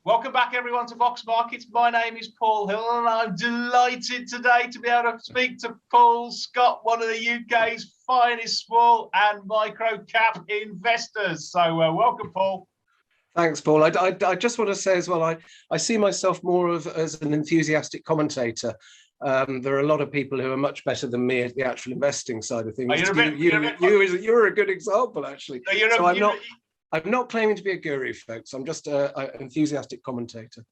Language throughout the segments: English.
Welcome back, everyone, to Vox Markets. My name is Paul Hill, and I'm delighted today to be able to speak to Paul Scott, one of the UK's finest small and micro cap investors. So welcome, Paul. Thanks, Paul. I just want to say as well, I see myself more as an enthusiastic commentator. There are a lot of people who are much better than me at the actual investing side of things. You're a good example, actually. I'm not claiming to be a guru, folks. I'm just an enthusiastic commentator.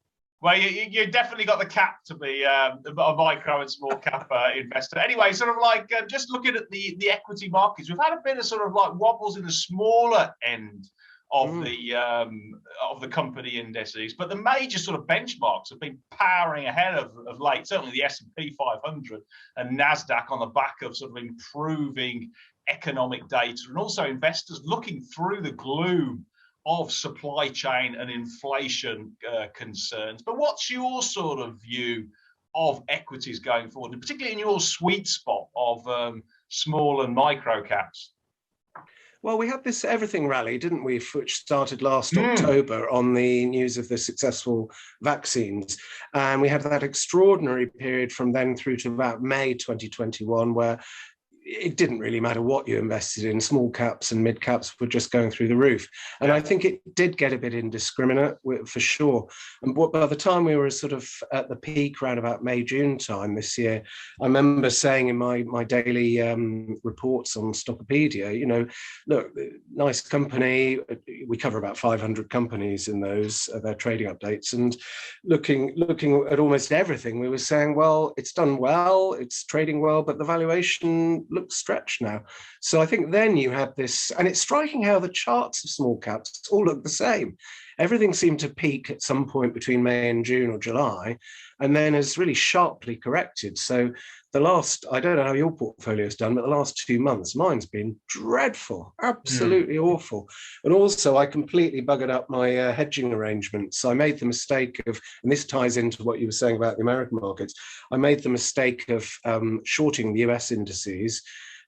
Well, you definitely got the cap to be a micro and small cap investor. Anyway, sort of like just looking at the equity markets, we've had a bit of sort of like wobbles in the smaller end of the company indices, but the major sort of benchmarks have been powering ahead of late. Certainly the S&P 500 and Nasdaq on the back of sort of improving economic data, and also investors looking through the gloom of supply chain and inflation concerns. But what's your sort of view of equities going forward, and particularly in your sweet spot of small and micro caps? Well, we had this everything rally, didn't we, which started last October on the news of the successful vaccines. And we had that extraordinary period from then through to about May 2021, where it didn't really matter what you invested in. Small caps and mid caps were just going through the roof. And I think it did get a bit indiscriminate for sure. And by the time we were sort of at the peak around about May, June time this year, I remember saying in my daily reports on Stockopedia, you know, look, nice company. We cover about 500 companies in those, their trading updates. And looking at almost everything, we were saying, well, it's done well, it's trading well, but the valuation looks stretched now. So I think then you had this, and it's striking how the charts of small caps all look the same. Everything seemed to peak at some point between May and June or July, and then has really sharply corrected. So the last, I don't know how your portfolio's done, but the last 2 months, mine's been dreadful, absolutely awful. And also I completely buggered up my hedging arrangements. I made the mistake of, and this ties into what you were saying about the American markets, I made the mistake of shorting the US indices,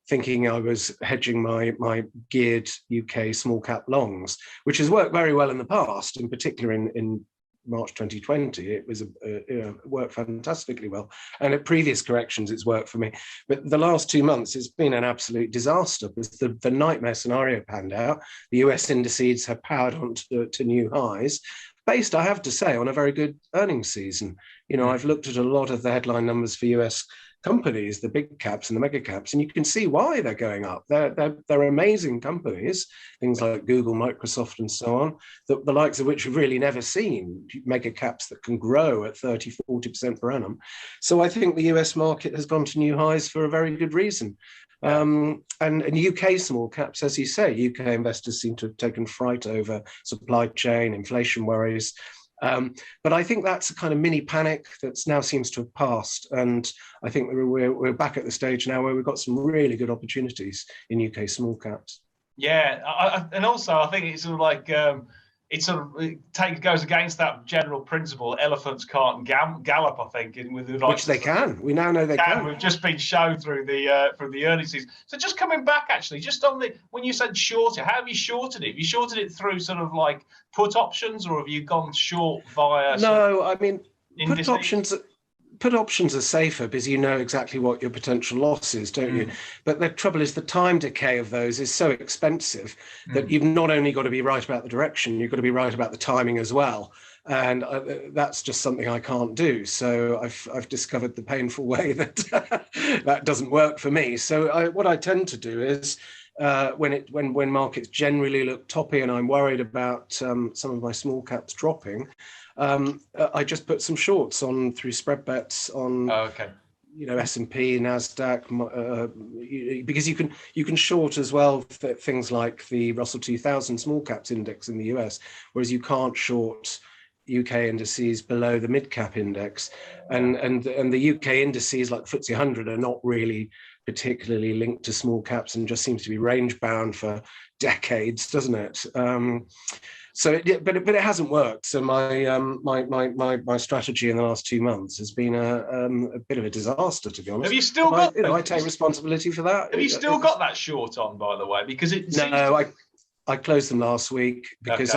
thinking I was hedging my geared UK small cap longs, which has worked very well in the past, in particular in March 2020, it was worked fantastically well, and at previous corrections it's worked for me. But the last 2 months it's been an absolute disaster because the nightmare scenario panned out. The US indices have powered on to new highs, based, I have to say, on a very good earnings season. You know, I've looked at a lot of the headline numbers for US companies, the big caps and the mega caps, and you can see why they're going up. They're amazing companies, things like Google, Microsoft, and so on, the likes of which we've really never seen, mega caps that can grow at 30-40% per annum. So I think the US market has gone to new highs for a very good reason. And UK small caps, as you say, UK investors seem to have taken fright over supply chain, inflation worries. But I think that's a kind of mini panic that now seems to have passed. And I think we're back at the stage now where we've got some really good opportunities in UK small caps. Yeah, and also I think it's sort of like, goes against that general principle, elephants can't gallop, I think. Which they can. We now know they can. We've just been shown through the earnings season. So just coming back, actually, just on when you said short it, how have you shorted it? Have you shorted it through sort of like put options, or have you gone short via? No, I mean, put options are safer because you know exactly what your potential loss is, don't you? But the trouble is the time decay of those is so expensive that you've not only got to be right about the direction, you've got to be right about the timing as well. And that's just something I can't do. So I've discovered the painful way that that doesn't work for me. So what I tend to do is when markets generally look toppy and I'm worried about some of my small caps dropping, I just put some shorts on through spread bets on, you know, S&P, Nasdaq, because you can short as well things like the Russell 2000 small caps index in the US, whereas you can't short UK indices below the mid cap index, and the UK indices like FTSE 100 are not really particularly linked to small caps and just seems to be range bound for decades, doesn't it? But it hasn't worked. So my strategy in the last 2 months has been a bit of a disaster, to be honest. Have you still got? I take responsibility for that. Have you still got that short on, by the way? Because I closed them last week because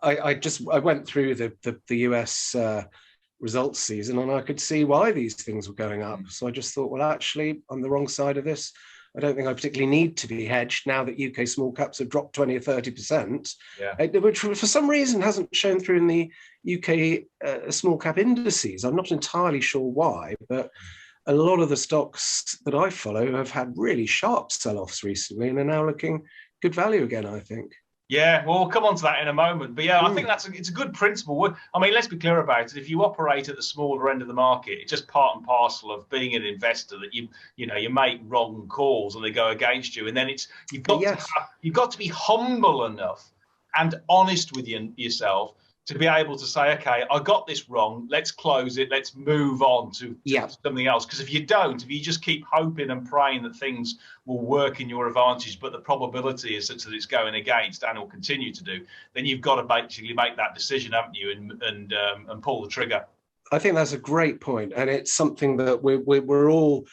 I went through the US results season, and I could see why these things were going up. So I just thought, well, actually, I'm the wrong side of this. I don't think I particularly need to be hedged now that UK small caps have dropped 20 or 30%, which for some reason hasn't shown through in the UK small cap indices. I'm not entirely sure why, but a lot of the stocks that I follow have had really sharp sell-offs recently and are now looking good value again, I think. Yeah, well, we'll come on to that in a moment. But yeah, I think it's a good principle. I mean, let's be clear about it. If you operate at the smaller end of the market, it's just part and parcel of being an investor that you make wrong calls and they go against you. And then you've got to be humble enough and honest with yourself to be able to say, okay, I got this wrong. Let's close it. Let's move on to something else. Because if you just keep hoping and praying that things will work in your advantage, but the probability is such that it's going against and will continue to do, then you've got to basically make that decision, haven't you, and pull the trigger. I think that's a great point, and it's something that we're all.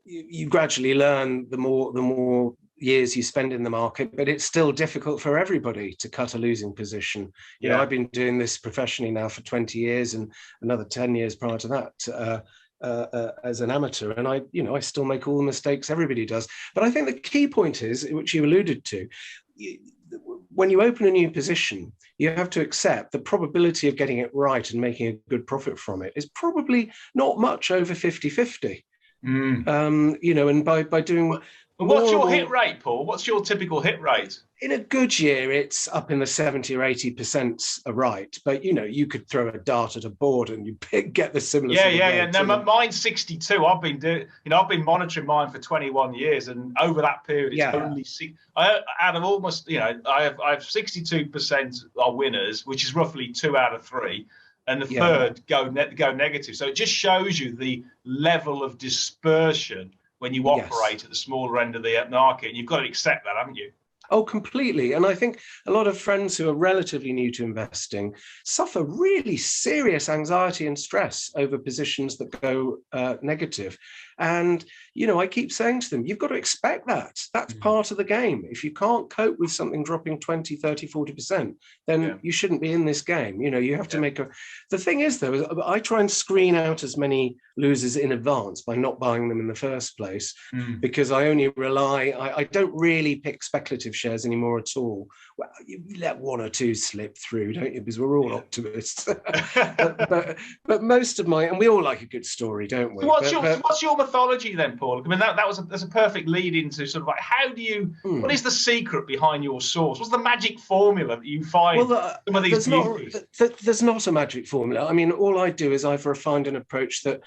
You gradually learn the more years you spend in the market, but it's still difficult for everybody to cut a losing position. You know, I've been doing this professionally now for 20 years and another 10 years prior to that as an amateur. And I still make all the mistakes everybody does. But I think the key point is, which you alluded to, when you open a new position, you have to accept the probability of getting it right and making a good profit from it is probably not much over 50-50. And by doing... What's your hit rate, Paul? What's your typical hit rate? In a good year, it's up in the 70 or 80% are right. But, you could throw a dart at a board and you get the similar. Yeah. No, mine's 62. I've been monitoring mine for 21 years. And over that period, it's only out of almost, I have 62% are winners, which is roughly 2 out of 3. And the third go negative. So it just shows you the level of dispersion when you operate at the smaller end of the market. And you've got to accept that, haven't you? Oh, completely. And I think a lot of friends who are relatively new to investing suffer really serious anxiety and stress over positions that go negative. And, I keep saying to them, you've got to expect that. That's part of the game. If you can't cope with something dropping 20, 30, 40%, then you shouldn't be in this game. You have to make The thing is, though, I try and screen out as many losers in advance by not buying them in the first place, because I only I don't really pick speculative shares anymore at all. Well, you let one or two slip through, don't you? Because we're all optimists. but most of and we all like a good story, don't we? What's your mythology then, Paul? I mean, that's a perfect lead into sort of like, how do you? What is the secret behind your source? What's the magic formula that you find some of these beauties? There's not a magic formula. I mean, all I do is I've refined an approach that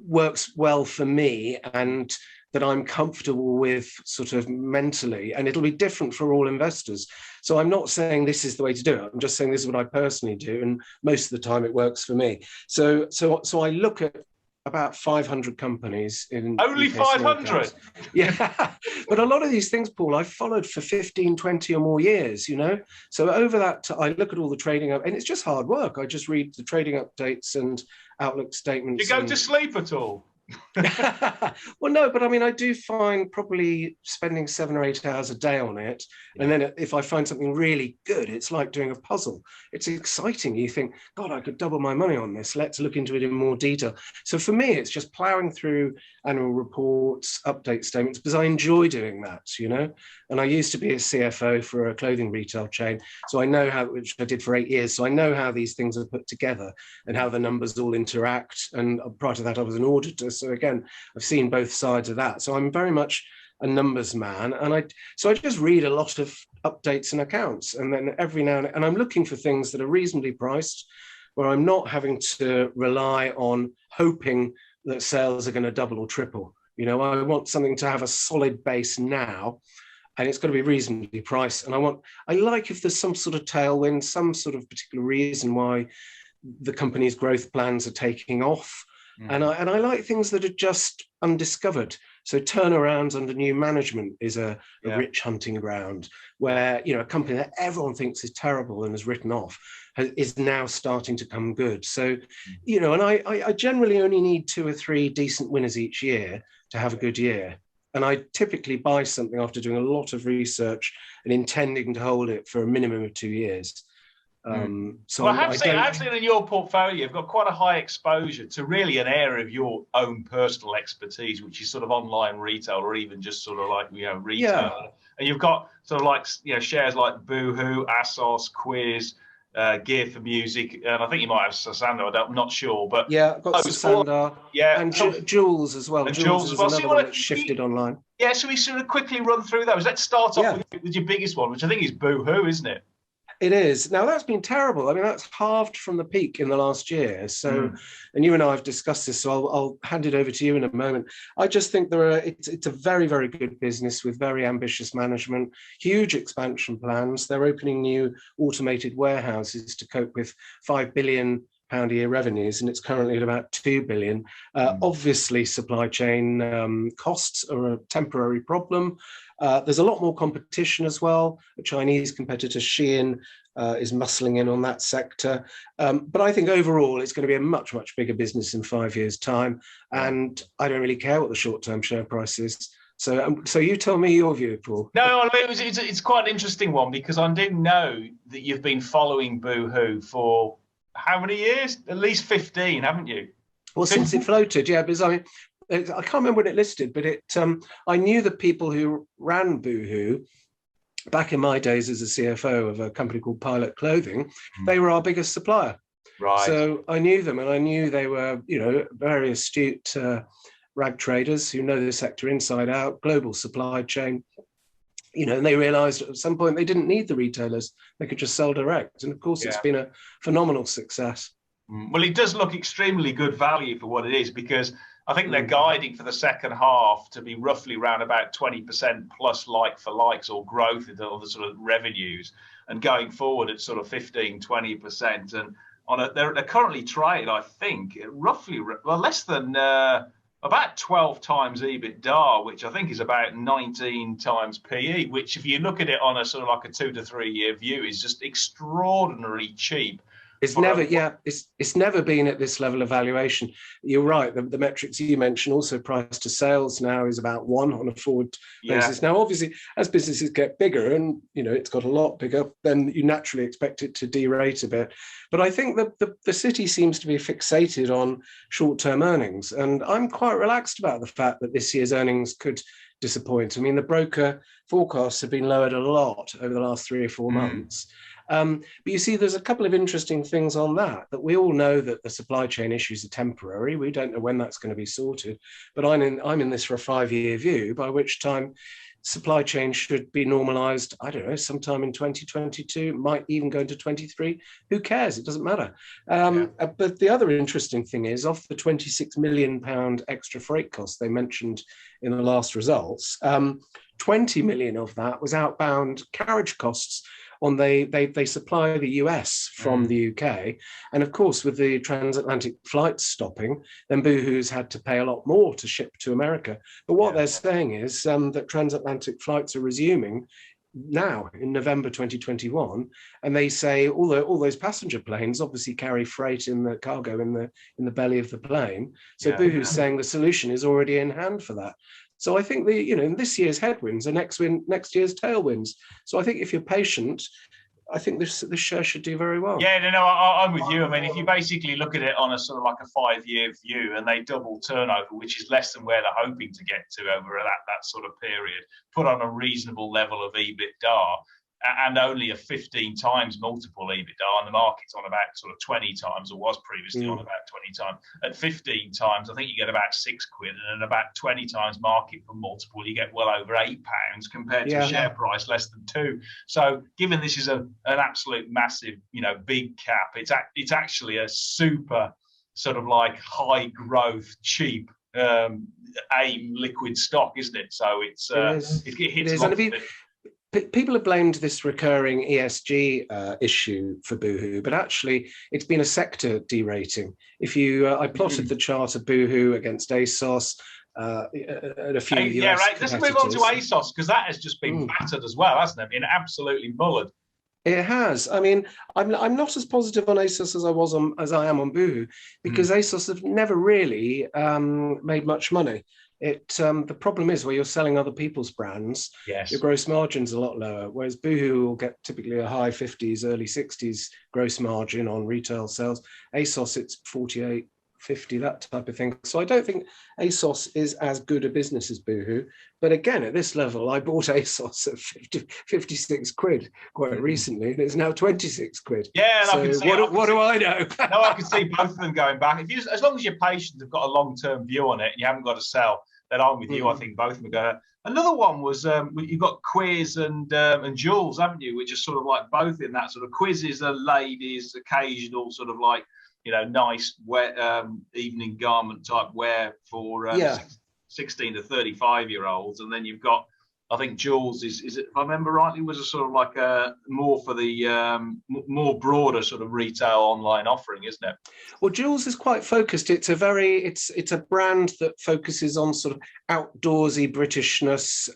works well for me and that I'm comfortable with sort of mentally, and it'll be different for all investors. So I'm not saying this is the way to do it. I'm just saying this is what I personally do, and most of the time it works for me. So I look at about 500 companies in only 500. Yeah, but a lot of these things, Paul, I've followed for 15, 20 or more years, So over that, I look at all the trading up, and it's just hard work. I just read the trading updates and outlook statements. You go to sleep at all? Well, no, but I mean, I do find probably spending 7 or 8 hours a day on it. And then if I find something really good, it's like doing a puzzle. It's exciting. You think, God, I could double my money on this. Let's look into it in more detail. So for me, it's just plowing through annual reports, update statements, because I enjoy doing that, And I used to be a CFO for a clothing retail chain. So I know which I did for 8 years. So I know how these things are put together and how the numbers all interact. And prior to that, I was an auditor. So again, I've seen both sides of that. So I'm very much a numbers man. And I just read a lot of updates and accounts. And then every now and I'm looking for things that are reasonably priced, where I'm not having to rely on hoping that sales are going to double or triple. I want something to have a solid base now, and it's got to be reasonably priced. And I like if there's some sort of tailwind, some sort of particular reason why the company's growth plans are taking off. And I like things that are just undiscovered. So turnarounds under new management is a rich hunting ground, where a company that everyone thinks is terrible and has written off is now starting to come good. So and I generally only need 2 or 3 decent winners each year to have a good year. And I typically buy something after doing a lot of research and intending to hold it for a minimum of 2 years. So well, I have seen in your portfolio, you've got quite a high exposure to really an area of your own personal expertise, which is sort of online retail or even just sort of like, retail. Yeah. And you've got sort of like, shares like Boohoo, ASOS, Quiz, Gear for Music, and I think you might have Sosander. I'm not sure, but yeah, I've got Sosander, and Joules as well. And Joules is another one that's shifted online. Yeah, so we sort of quickly run through those. Let's start off with your biggest one, which I think is Boohoo, isn't it? It is. Now, that's been terrible. I mean, that's halved from the peak in the last year. So, and you and I have discussed this, so I'll hand it over to you in a moment. I just think it's a very, very good business with very ambitious management, huge expansion plans. They're opening new automated warehouses to cope with £5 billion a year revenues, and it's currently at about 2 billion. Obviously, supply chain costs are a temporary problem. There's a lot more competition as well. A Chinese competitor, Shein, is muscling in on that sector. But I think overall, it's going to be a much, much bigger business in 5 years' time. And I don't really care what the short-term share price is. So you tell me your view, Paul. No, it's quite an interesting one, because I do know that you've been following Boohoo for how many years? At least 15, haven't you? Well, since it floated, yeah, because I can't remember when it listed, but I knew the people who ran Boohoo back in my days as a CFO of a company called Pilot Clothing. They were our biggest supplier. Right. So I knew them, and I knew they were, very astute rag traders who know the sector inside out, global supply chain. And they realized at some point they didn't need the retailers. They could just sell direct. And of course, it's been a phenomenal success. Well, it does look extremely good value for what it is, because I think they're guiding for the second half to be roughly around about 20% plus like for likes, or growth in all the sort of revenues, and going forward at sort of 15-20%. And they're currently trading, I think, roughly less than about 12 times EBITDA, which I think is about 19 times PE, which if you look at it on a sort of like a 2 to 3 year view is just extraordinarily cheap. It's never been at this level of valuation. You're right. The metrics you mentioned, also price to sales now is about 1 on a forward basis. Now, obviously, as businesses get bigger, and it's got a lot bigger, then you naturally expect it to derate a bit. But I think that the city seems to be fixated on short-term earnings, and I'm quite relaxed about the fact that this year's earnings could disappoint. I mean, the broker forecasts have been lowered a lot over the last 3 or 4 months. But you see, there's a couple of interesting things on that we all know that the supply chain issues are temporary. We don't know when that's going to be sorted. But I'm in this for a 5-year view, by which time supply chain should be normalized, I don't know, sometime in 2022, might even go into 23. Who cares? It doesn't matter. But the other interesting thing is, of the £26 million extra freight costs they mentioned in the last results, 20 million of that was outbound carriage costs. They supply the US from the UK, and of course with the transatlantic flights stopping, then Boohoo's had to pay a lot more to ship to America. But what they're saying is that transatlantic flights are resuming now in November 2021, and they say all those passenger planes obviously carry freight in the cargo in the belly of the plane. So Boohoo's saying the solution is already in hand for that. So I think this year's headwinds are next year's tailwinds. So I think if you're patient, I think this share should do very well. Yeah, no, I'm with you. I mean, if you basically look at it on a sort of like a 5-year view, and they double turnover, which is less than where they're hoping to get to over that sort of period, put on a reasonable level of EBITDA, and only a 15 times multiple EBITDA, and the market's on about sort of 20 times, or was previously on about 20 times. At 15 times, I think you get about £6, and at about 20 times market for multiple, you get well over £8 compared to a share price less than 2. So given this is an absolute massive, big cap, it's actually a super sort of like high growth, cheap AIM liquid stock, isn't it? So it hits lots of it. People have blamed this recurring ESG issue for Boohoo, but actually it's been a sector derating. I plotted the chart of Boohoo against ASOS and a few US right. Let's move on to ASOS, because that has just been battered as well, hasn't it? Been absolutely mullered. It has. I mean, I'm not as positive on ASOS as I am on Boohoo, because ASOS have never really made much money. The problem is where you're selling other people's brands, Yes. your gross margin's a lot lower, whereas Boohoo will get typically a high 50s, early 60s gross margin on retail sales. ASOS, it's 48, 50, that type of thing. So I don't think ASOS is as good a business as Boohoo. But again, at this level, I bought ASOS at 56 quid quite recently, and it's now 26 quid. Yeah, and so I can see, what do I know? No, I can see both of them going back. If you, as long as you're patient, have got a long-term view on it, and you haven't got to sell, then I'm with you. I think both of them are going. Another one was you've got Quiz and Joules, haven't you? Which are sort of like both in that sort of. Quiz is a ladies' occasional sort of like, you know, nice wet evening garment type wear for 16 to 35-year-olds, and then you've got, I think Joules is it, if I remember rightly, was a sort of like a more for the more broader sort of retail online offering, isn't it? Well, Joules is quite focused. It's a brand that focuses on sort of outdoorsy Britishness.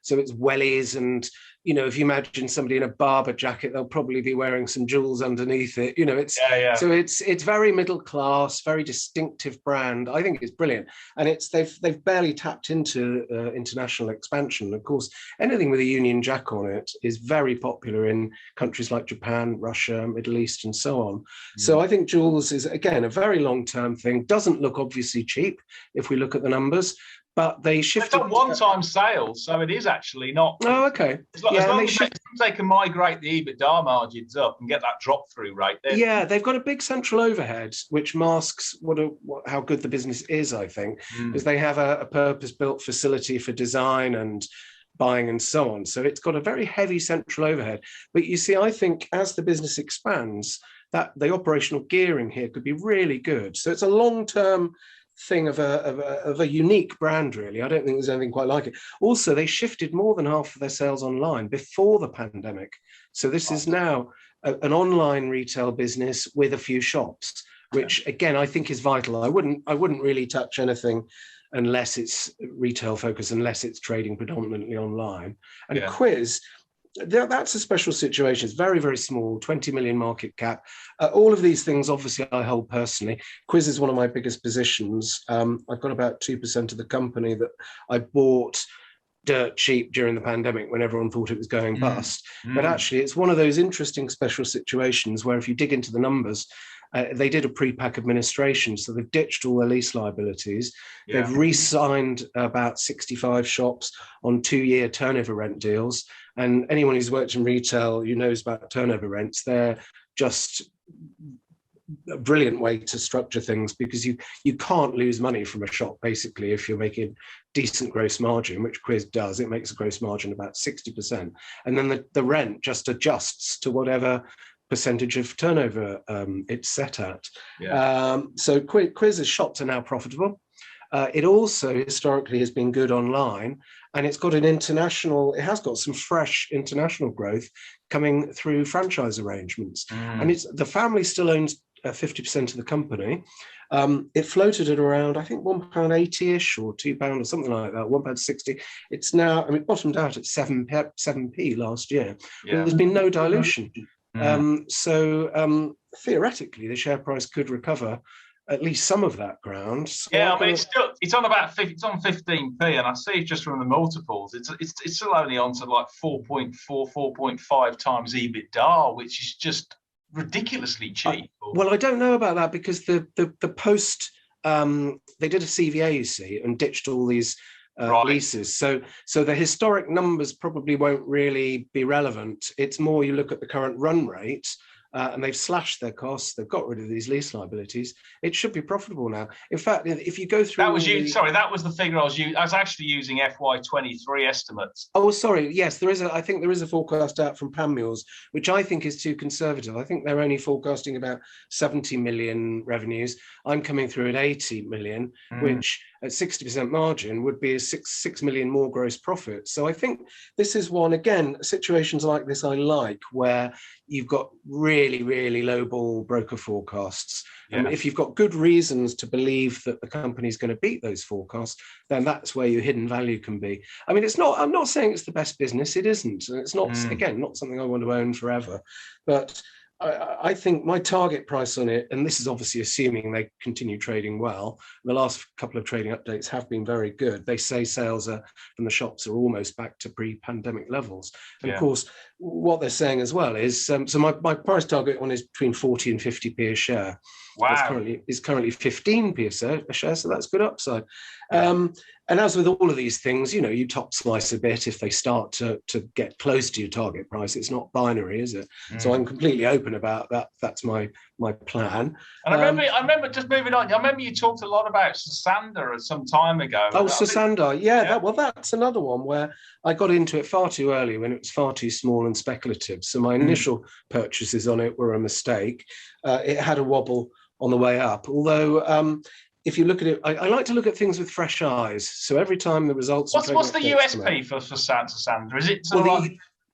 So it's wellies, and you know, if you imagine somebody in a Barber jacket, they'll probably be wearing some Joules underneath it. You know, so it's very middle class, very distinctive brand. I think it's brilliant, and they've barely tapped into international expansion. Of course, anything with a Union Jack on it is very popular in countries like Japan, Russia, Middle East, and so on. So I think Joules is, again, a very long-term thing. Doesn't look obviously cheap if we look at the numbers, but they shifted. It's on one-time sales, so it is actually not. Oh, okay. As long as they can migrate the EBITDA margins up and get that drop-through rate. Yeah, they've got a big central overhead, which masks how good the business is, I think, because they have a purpose-built facility for design and buying and so on. So it's got a very heavy central overhead. But you see, I think as the business expands, that the operational gearing here could be really good. So it's a long-term thing of a unique brand, really. I don't think there's anything quite like it. Also, they shifted more than half of their sales online before the pandemic. So this is now an online retail business with a few shops, which again, I think is vital. I wouldn't really touch anything unless it's retail focused, unless it's trading predominantly online. And Quiz, that's a special situation. It's very, very small, 20 million market cap. All of these things, obviously, I hold personally. Quiz is one of my biggest positions. I've got about 2% of the company that I bought dirt cheap during the pandemic when everyone thought it was going bust. But actually, it's one of those interesting special situations where if you dig into the numbers, they did a pre-pack administration, so they've ditched all their lease liabilities. They've re-signed about 65 shops on 2-year turnover rent deals. And anyone who's worked in retail, who knows about turnover rents, they're just a brilliant way to structure things, because you can't lose money from a shop, basically, if you're making decent gross margin, which Quiz does. It makes a gross margin about 60%. And then the rent just adjusts to whatever percentage of turnover it's set at. So Quiz's shops are now profitable. It also historically has been good online, and it has got some fresh international growth coming through franchise arrangements. And the family still owns 50% of the company. It floated at around, I think, £1.80-ish or £2 or something like that, £1.60. It's now, it bottomed out at 7p last year. There's been no dilution. So theoretically, the share price could recover at least some of that ground. So I mean, it's on about 15p, and I see just from the multiples, it's still only on to like 4.4, 4.5 times EBITDA, which is just ridiculously cheap. Well, I don't know about that, because the post they did a CVA, you see, and ditched all these leases. So the historic numbers probably won't really be relevant. It's more you look at the current run rate, and they've slashed their costs. They've got rid of these lease liabilities. It should be profitable now. In fact, if you go through that was that was the figure I was using. I was actually using FY23 estimates. Oh, sorry. Yes, I think there is a forecast out from Panmure's, which I think is too conservative. I think they're only forecasting about 70 million revenues. I'm coming through at 80 million, which at 60% margin would be a 6 million more gross profit. So I think this is one, again, situations like this I like, where you've got really, really low ball broker forecasts. And if you've got good reasons to believe that the company's going to beat those forecasts, then that's where your hidden value can be. I mean, I'm not saying it's the best business. It isn't. And it's not, again, not something I want to own forever. But I think my target price on it, and this is obviously assuming they continue trading well, the last couple of trading updates have been very good. They say sales from the shops are almost back to pre-pandemic levels. And of course, what they're saying as well is, so my price target one is between 40 and 50p a share. Wow. It's currently 15p a share, so that's good upside. And as with all of these things, you top slice a bit if they start to get close to your target price. It's not binary, is it? So I'm completely open about that. That's my plan. And I remember just moving on. I remember you talked a lot about Sosander some time ago. Oh, Sosander, that's another one where I got into it far too early when it was far too small and speculative. So my initial purchases on it were a mistake. It had a wobble on the way up, although. If you look at it, I like to look at things with fresh eyes. So every time the results. What's the USP for Sosander? Is it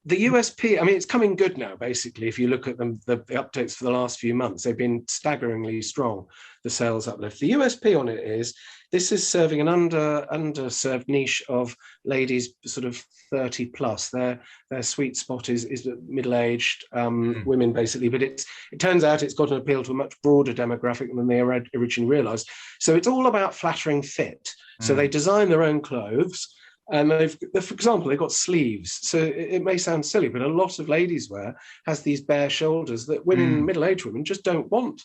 the USP? I mean, it's coming good now. Basically, if you look at them, the updates for the last few months, they've been staggeringly strong. The sales uplift. The USP on it is this is serving an underserved niche of ladies, sort of 30 plus. Their sweet spot is middle-aged women, basically. But it turns out it's got an appeal to a much broader demographic than they originally realised. So it's all about flattering fit. So they design their own clothes. And for example, they've got sleeves. So it may sound silly, but a lot of ladies wear has these bare shoulders that women, middle-aged women, just don't want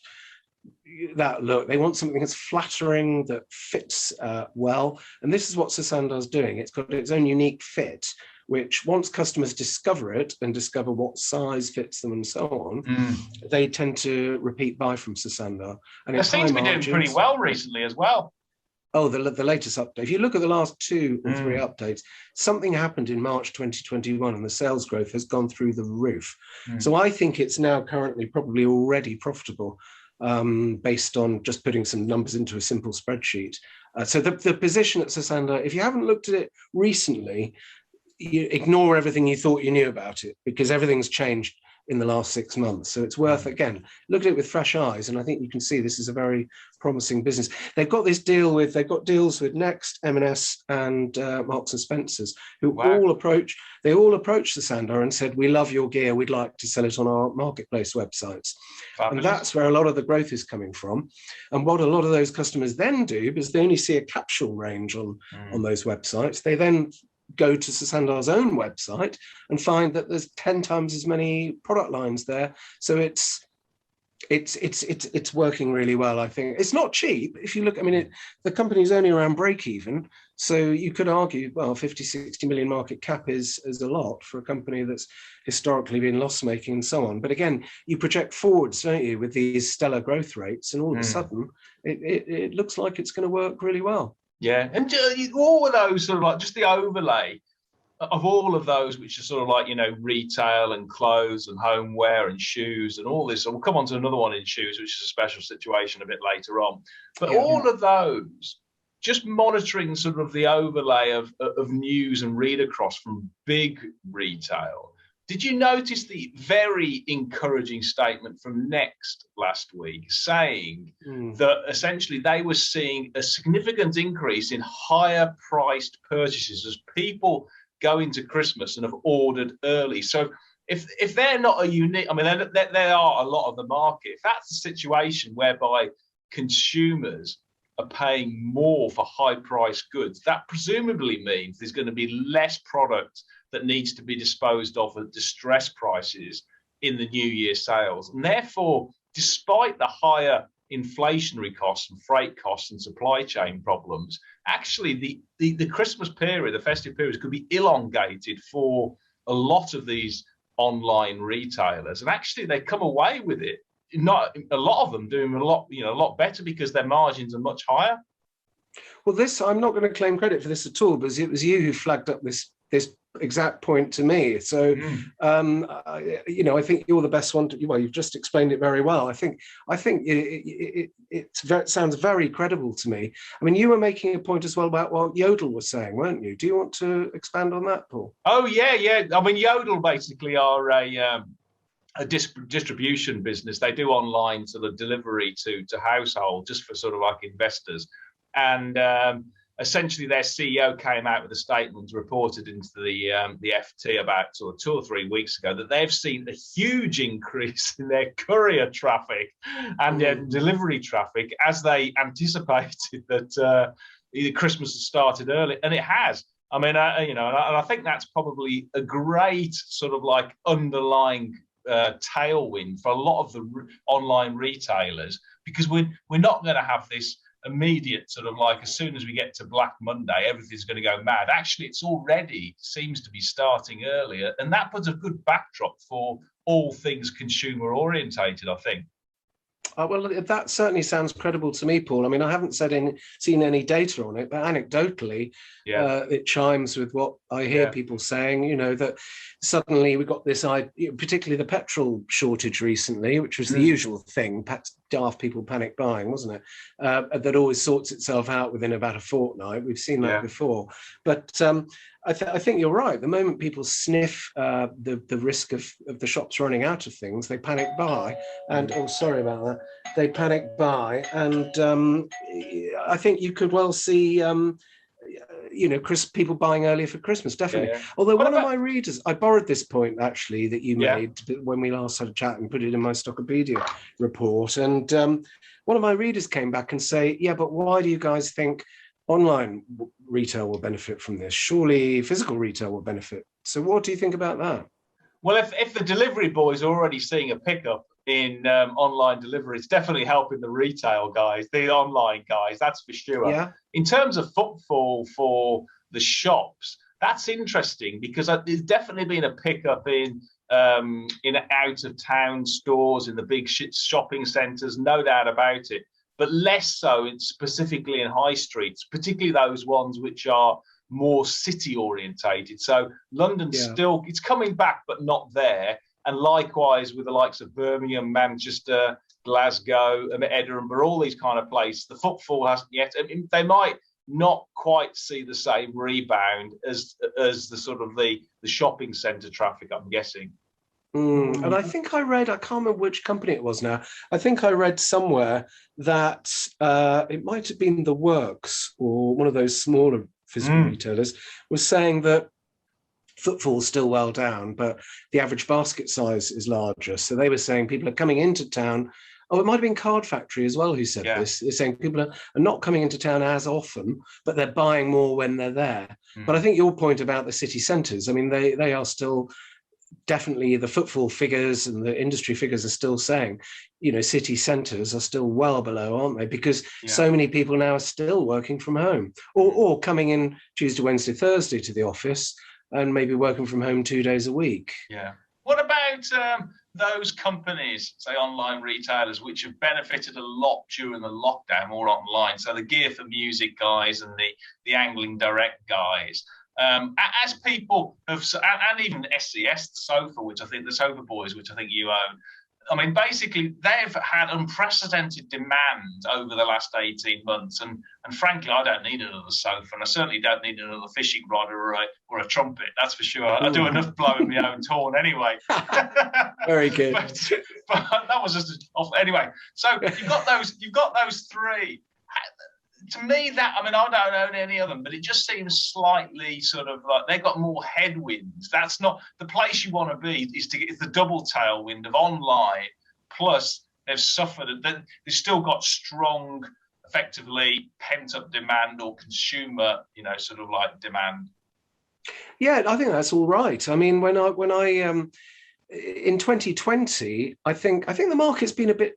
that look. They want something that's flattering, that fits well. And this is what Sosander's doing. It's got its own unique fit, which once customers discover it and discover what size fits them and so on, they tend to repeat buy from Sosander. And it seems to be doing pretty well recently as well. Oh, the latest update. If you look at the last 2 or 3 updates, something happened in March 2021 and the sales growth has gone through the roof. So I think it's now currently probably already profitable based on just putting some numbers into a simple spreadsheet. So the position at Sosander, if you haven't looked at it recently, you ignore everything you thought you knew about it because everything's changed in the last 6 months. So it's worth, again, look at it with fresh eyes. And I think you can see this is a very promising business. They've got deals with Next, M&S and Marks and Spencer's, who all approach Sosander and said, we love your gear. We'd like to sell it on our marketplace websites. And that's where a lot of the growth is coming from. And what a lot of those customers then do, because they only see a capsule range on those websites, they then go to Sosander's own website and find that there's 10 times as many product lines there. So it's working really well. I think it's not cheap. If you look, I mean, the company's only around break even. So you could argue, well, 50, 60 million market cap is a lot for a company that's historically been loss making and so on. But again, you project forwards, don't you, with these stellar growth rates, and all of a sudden it looks like it's going to work really well. Yeah, and all of those sort of like just the overlay of all of those, which are sort of like, retail and clothes and homeware and shoes and all this. And we'll come on to another one in shoes, which is a special situation a bit later on. But all of those, just monitoring sort of the overlay of news and read across from big retail. Did you notice the very encouraging statement from Next last week saying that essentially they were seeing a significant increase in higher priced purchases as people go into Christmas and have ordered early? So if they're not a unique, I mean, there are a lot of the market. If that's the situation whereby consumers are paying more for high priced goods, that presumably means there's going to be less product that needs to be disposed of at distressed prices in the New Year sales. And therefore, despite the higher inflationary costs and freight costs and supply chain problems, actually the Christmas period, the festive period, could be elongated for a lot of these online retailers. And actually they come away with it, not a lot of them doing a lot better because their margins are much higher. Well, I'm not going to claim credit for this at all, because it was you who flagged up this exact point to me. So, I think you're the best one. You've just explained it very well. I think it sounds very credible to me. I mean, you were making a point as well about what Joules was saying, weren't you? Do you want to expand on that, Paul? Oh, yeah. I mean, Joules basically are a distribution business. They do online sort of delivery to household just for sort of like investors. And essentially their CEO came out with a statement, reported into the FT about sort of 2 or 3 weeks ago, that they've seen a huge increase in their courier traffic and their delivery traffic as they anticipated that Christmas had started early, and it has. I mean, and I think that's probably a great sort of like underlying tailwind for a lot of the online retailers, because we're not going to have this immediate sort of like, as soon as we get to Black Monday, everything's going to go mad. Actually, it's already seems to be starting earlier, and that puts a good backdrop for all things consumer orientated, I think. Well, that certainly sounds credible to me, Paul. I mean, I haven't seen any data on it, but anecdotally, it chimes with what I hear people saying, that suddenly we got this, particularly the petrol shortage recently, which was the usual thing, daft people panic buying, wasn't it? That always sorts itself out within about a fortnight. We've seen that before. But I think you're right. The moment people sniff the risk of the shops running out of things, they panic buy. And sorry about that. They panic buy, and I think you could well see, people buying earlier for Christmas, definitely. Yeah. Although one of my readers, I borrowed this point actually that you made when we last had a chat and put it in my Stockopedia report, and one of my readers came back and say, but why do you guys think online retail will benefit from this? Surely physical retail will benefit. So what do you think about that? Well, if the delivery boys are already seeing a pickup in online delivery, it's definitely helping the retail guys, the online guys, that's for sure. Yeah. In terms of footfall for the shops, that's interesting, because there's definitely been a pickup in out of town stores, in the big shopping centres, no doubt about it, but less so specifically in high streets, particularly those ones which are more city orientated. So London's still, it's coming back, but not there. And likewise with the likes of Birmingham, Manchester, Glasgow, Edinburgh, all these kind of places, the footfall hasn't yet. I mean, they might not quite see the same rebound as the sort of the shopping centre traffic, I'm guessing. And I think I read, I can't remember which company it was now, I think I read somewhere that it might have been The Works, or one of those smaller physical retailers, was saying that footfall's still well down, but the average basket size is larger. So they were saying people are coming into town. Oh, it might have been Card Factory as well who said this. They're saying people are not coming into town as often, but they're buying more when they're there. But I think your point about the city centres, I mean, they are still definitely, the footfall figures and the industry figures are still saying, city centres are still well below, aren't they? Because so many people now are still working from home, or coming in Tuesday, Wednesday, Thursday to the office, and maybe working from home 2 days a week. Yeah. What about those companies, say online retailers, which have benefited a lot during the lockdown, more online? So the Gear for Music guys and the Angling Direct guys. As people have, and even SCS, the Sofa, which I think the Sofa Boys, which I think you own, I mean, basically, they've had unprecedented demand over the last 18 months. And frankly, I don't need another sofa, and I certainly don't need another fishing rod or a trumpet, that's for sure. I do enough blowing my own horn anyway. Very good. but that was just anyway. So you've got those three. To me, I don't own any of them, but it just seems slightly sort of like they've got more headwinds. That's not the place you want to be. Is the double tailwind of online, plus they've suffered. They've still got strong, effectively pent up demand or consumer, sort of like demand. Yeah, I think that's all right. I mean, when I in 2020, I think the market's been a bit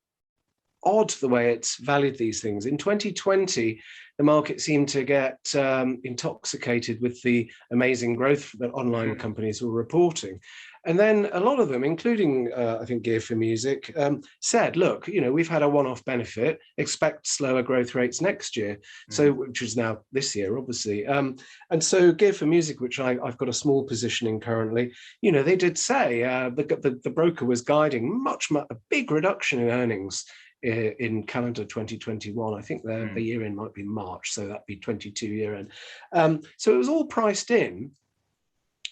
odd the way it's valued these things. In 2020, the market seemed to get intoxicated with the amazing growth that online companies were reporting. And then a lot of them, including, I think, Gear for Music, said, look, we've had a one-off benefit, expect slower growth rates next year, so which is now this year, obviously. And so Gear for Music, which I've got a small position in currently, they did say the broker was guiding a big reduction in earnings in calendar 2021. I think the year end might be March, so that'd be 22 year end. So it was all priced in,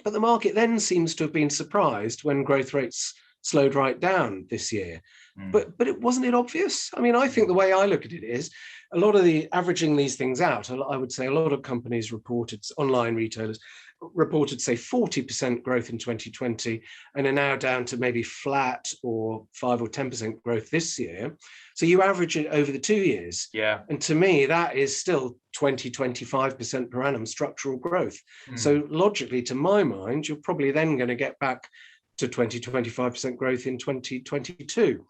but the market then seems to have been surprised when growth rates slowed right down this year. But wasn't it obvious? I mean, I think the way I look at it is a lot of the averaging these things out. I would say a lot of companies reported, online retailers reported, say, 40% growth in 2020 and are now down to maybe flat or 5 or 10% growth this year. So you average it over the 2 years. Yeah. And to me, that is still 20-25% per annum structural growth. So logically, to my mind, you're probably then going to get back to 20-25% growth in 2022.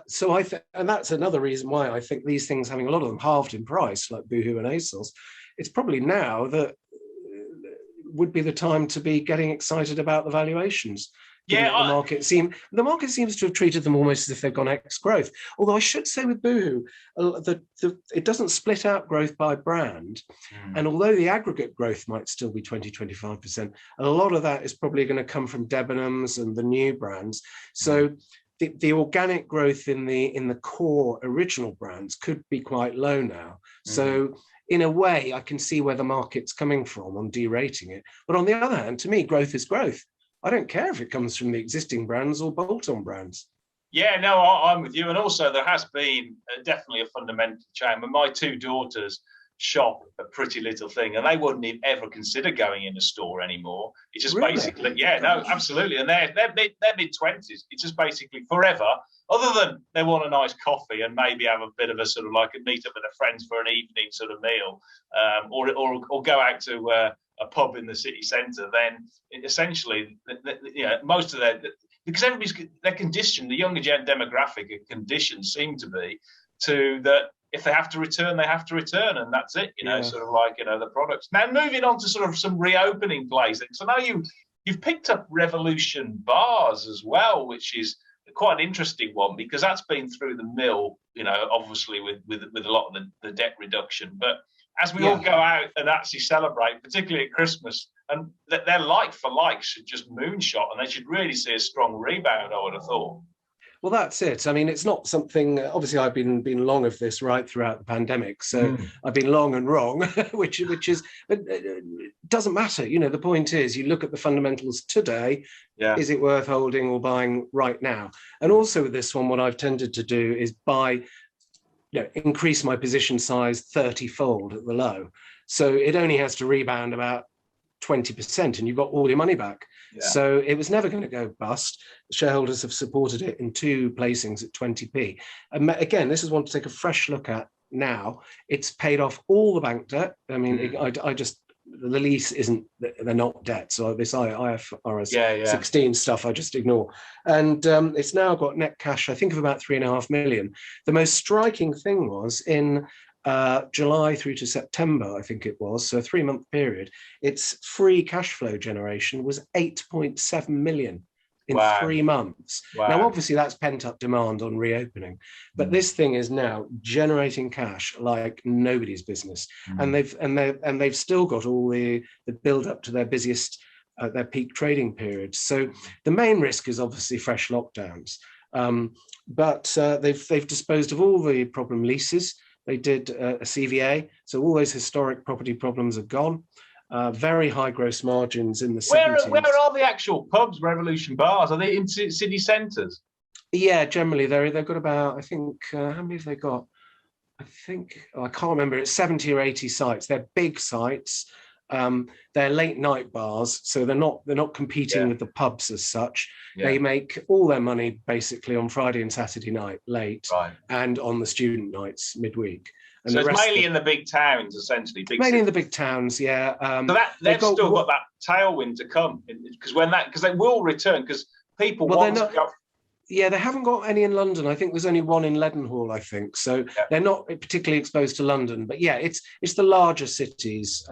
So and that's another reason why I think these things, having a lot of them halved in price, like Boohoo and ASOS, it's probably now that would be the time to be getting excited about the valuations. Yeah, the market seems to have treated them almost as if they've gone X growth. Although I should say with Boohoo, it doesn't split out growth by brand. And although the aggregate growth might still be 20-25%, a lot of that is probably going to come from Debenhams and the new brands. So the organic growth in the core original brands could be quite low now. So in a way, I can see where the market's coming from on derating it. But on the other hand, to me, growth is growth. I don't care if it comes from the existing brands or bolt-on brands. Yeah, no, I'm with you. And also there has been definitely a fundamental change. And my two daughters shop a Pretty Little Thing and they wouldn't even ever consider going in a store anymore. It's just basically, yeah, no, absolutely. And they're mid-20s. It's just basically forever, other than they want a nice coffee and maybe have a bit of a sort of like a meet up with their friends for an evening sort of meal, or go out to a pub in the city centre. Then essentially, most of because they're conditioned, the younger demographic conditioned seem to be to that if they have to return, they have to return, and that's it, sort of like, the products. Now, moving on to sort of some reopening plays. So now you've picked up Revolution Bars as well, which is quite an interesting one because that's been through the mill, obviously with a lot of the debt reduction. But as we all go out and actually celebrate, particularly at Christmas, and their like for like should just moonshot, and they should really see a strong rebound, I would have thought. Well, that's it. I mean, it's not something, obviously I've been long of this right throughout the pandemic. So I've been long and wrong, which is, but it doesn't matter. The point is you look at the fundamentals today. Yeah. Is it worth holding or buying right now? And also with this one, what I've tended to do is buy, increase my position size 30-fold at the low. So it only has to rebound about 20% and you've got all your money back. Yeah. So it was never going to go bust. Shareholders have supported it in 2 placings at 20p. Again, this is one to take a fresh look at now. It's paid off all the bank debt. I mean, the lease isn't, they're not debt. So this IFRS 16 stuff, I just ignore. And it's now got net cash, I think, of about 3.5 million. The most striking thing was in July through to September, I think it was, so a 3-month period, its free cash flow generation was 8.7 million in 3 months. Wow. Now, obviously, that's pent-up demand on reopening, but this thing is now generating cash like nobody's business, and they've still got all the build up to their busiest, their peak trading period. So the main risk is obviously fresh lockdowns, but they've disposed of all the problem leases. They did a CVA, so all those historic property problems are gone. Very high gross margins in the 70s. Where are the actual pubs, Revolution Bars? Are they in city centres? Yeah, generally they've got about, I think, how many have they got? I think, I can't remember, it's 70 or 80 sites. They're big sites. They're late night bars, so they're not competing with the pubs as such. Yeah. They make all their money basically on Friday and Saturday night late, and on the student nights midweek. And so it's mainly in the big towns, essentially. Mainly in the big towns, yeah. So they've still got that tailwind to come, because they will return, because people want to go. Yeah, they haven't got any in London. I think there's only one in Leadenhall, I think. So they're not particularly exposed to London. But yeah, it's the larger cities.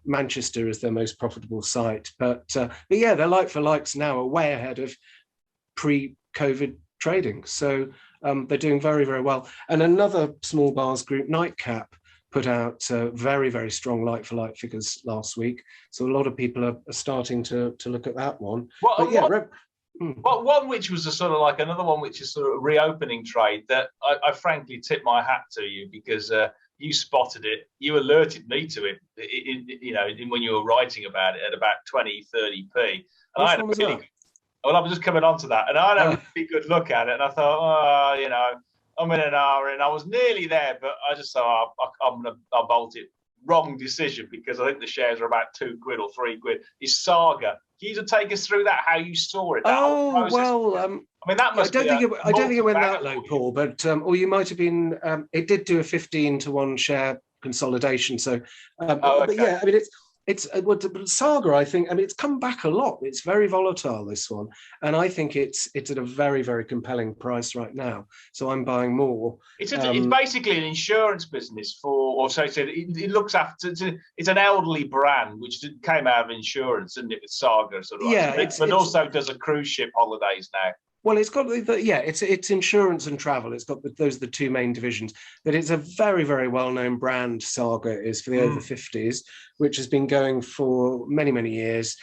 Manchester is their most profitable site. But yeah, their like-for-likes now are way ahead of pre-COVID trading. So they're doing very, very well. And another small bars group, Nightcap, put out very, very strong like-for-like figures last week. So a lot of people are starting to look at that one. One which was another one which is sort of reopening trade that I frankly tip my hat to you, because you spotted it, you alerted me to it, when you were writing about it at about 20, 30p. And Well, I'm just coming on to that, and I had a really good look at it, and I thought, oh, you know, I'm in an hour, and I was nearly there, but I just thought, I'll bolt it. Wrong decision, because I think the shares are about £2 or £3. Is Saga? Can you take us through that? How you saw it? Oh well, I mean, that must. I don't think it went that low, Paul. But or you might have been. It did do a 15-to-1 share consolidation. So, okay. But yeah, I mean, but Saga, I think, I mean, it's come back a lot. It's very volatile, this one, and I think it's at a very, very compelling price right now. So I'm buying more. It's basically an insurance business it looks after. It's an elderly brand which came out of insurance, didn't it? With Saga, sort of. Yeah, but also does a cruise ship holidays now. Well, it's got it's insurance and travel. It's got those are the two main divisions. But it's a very, very well-known brand. Saga is for the over 50s, which has been going for many, many years.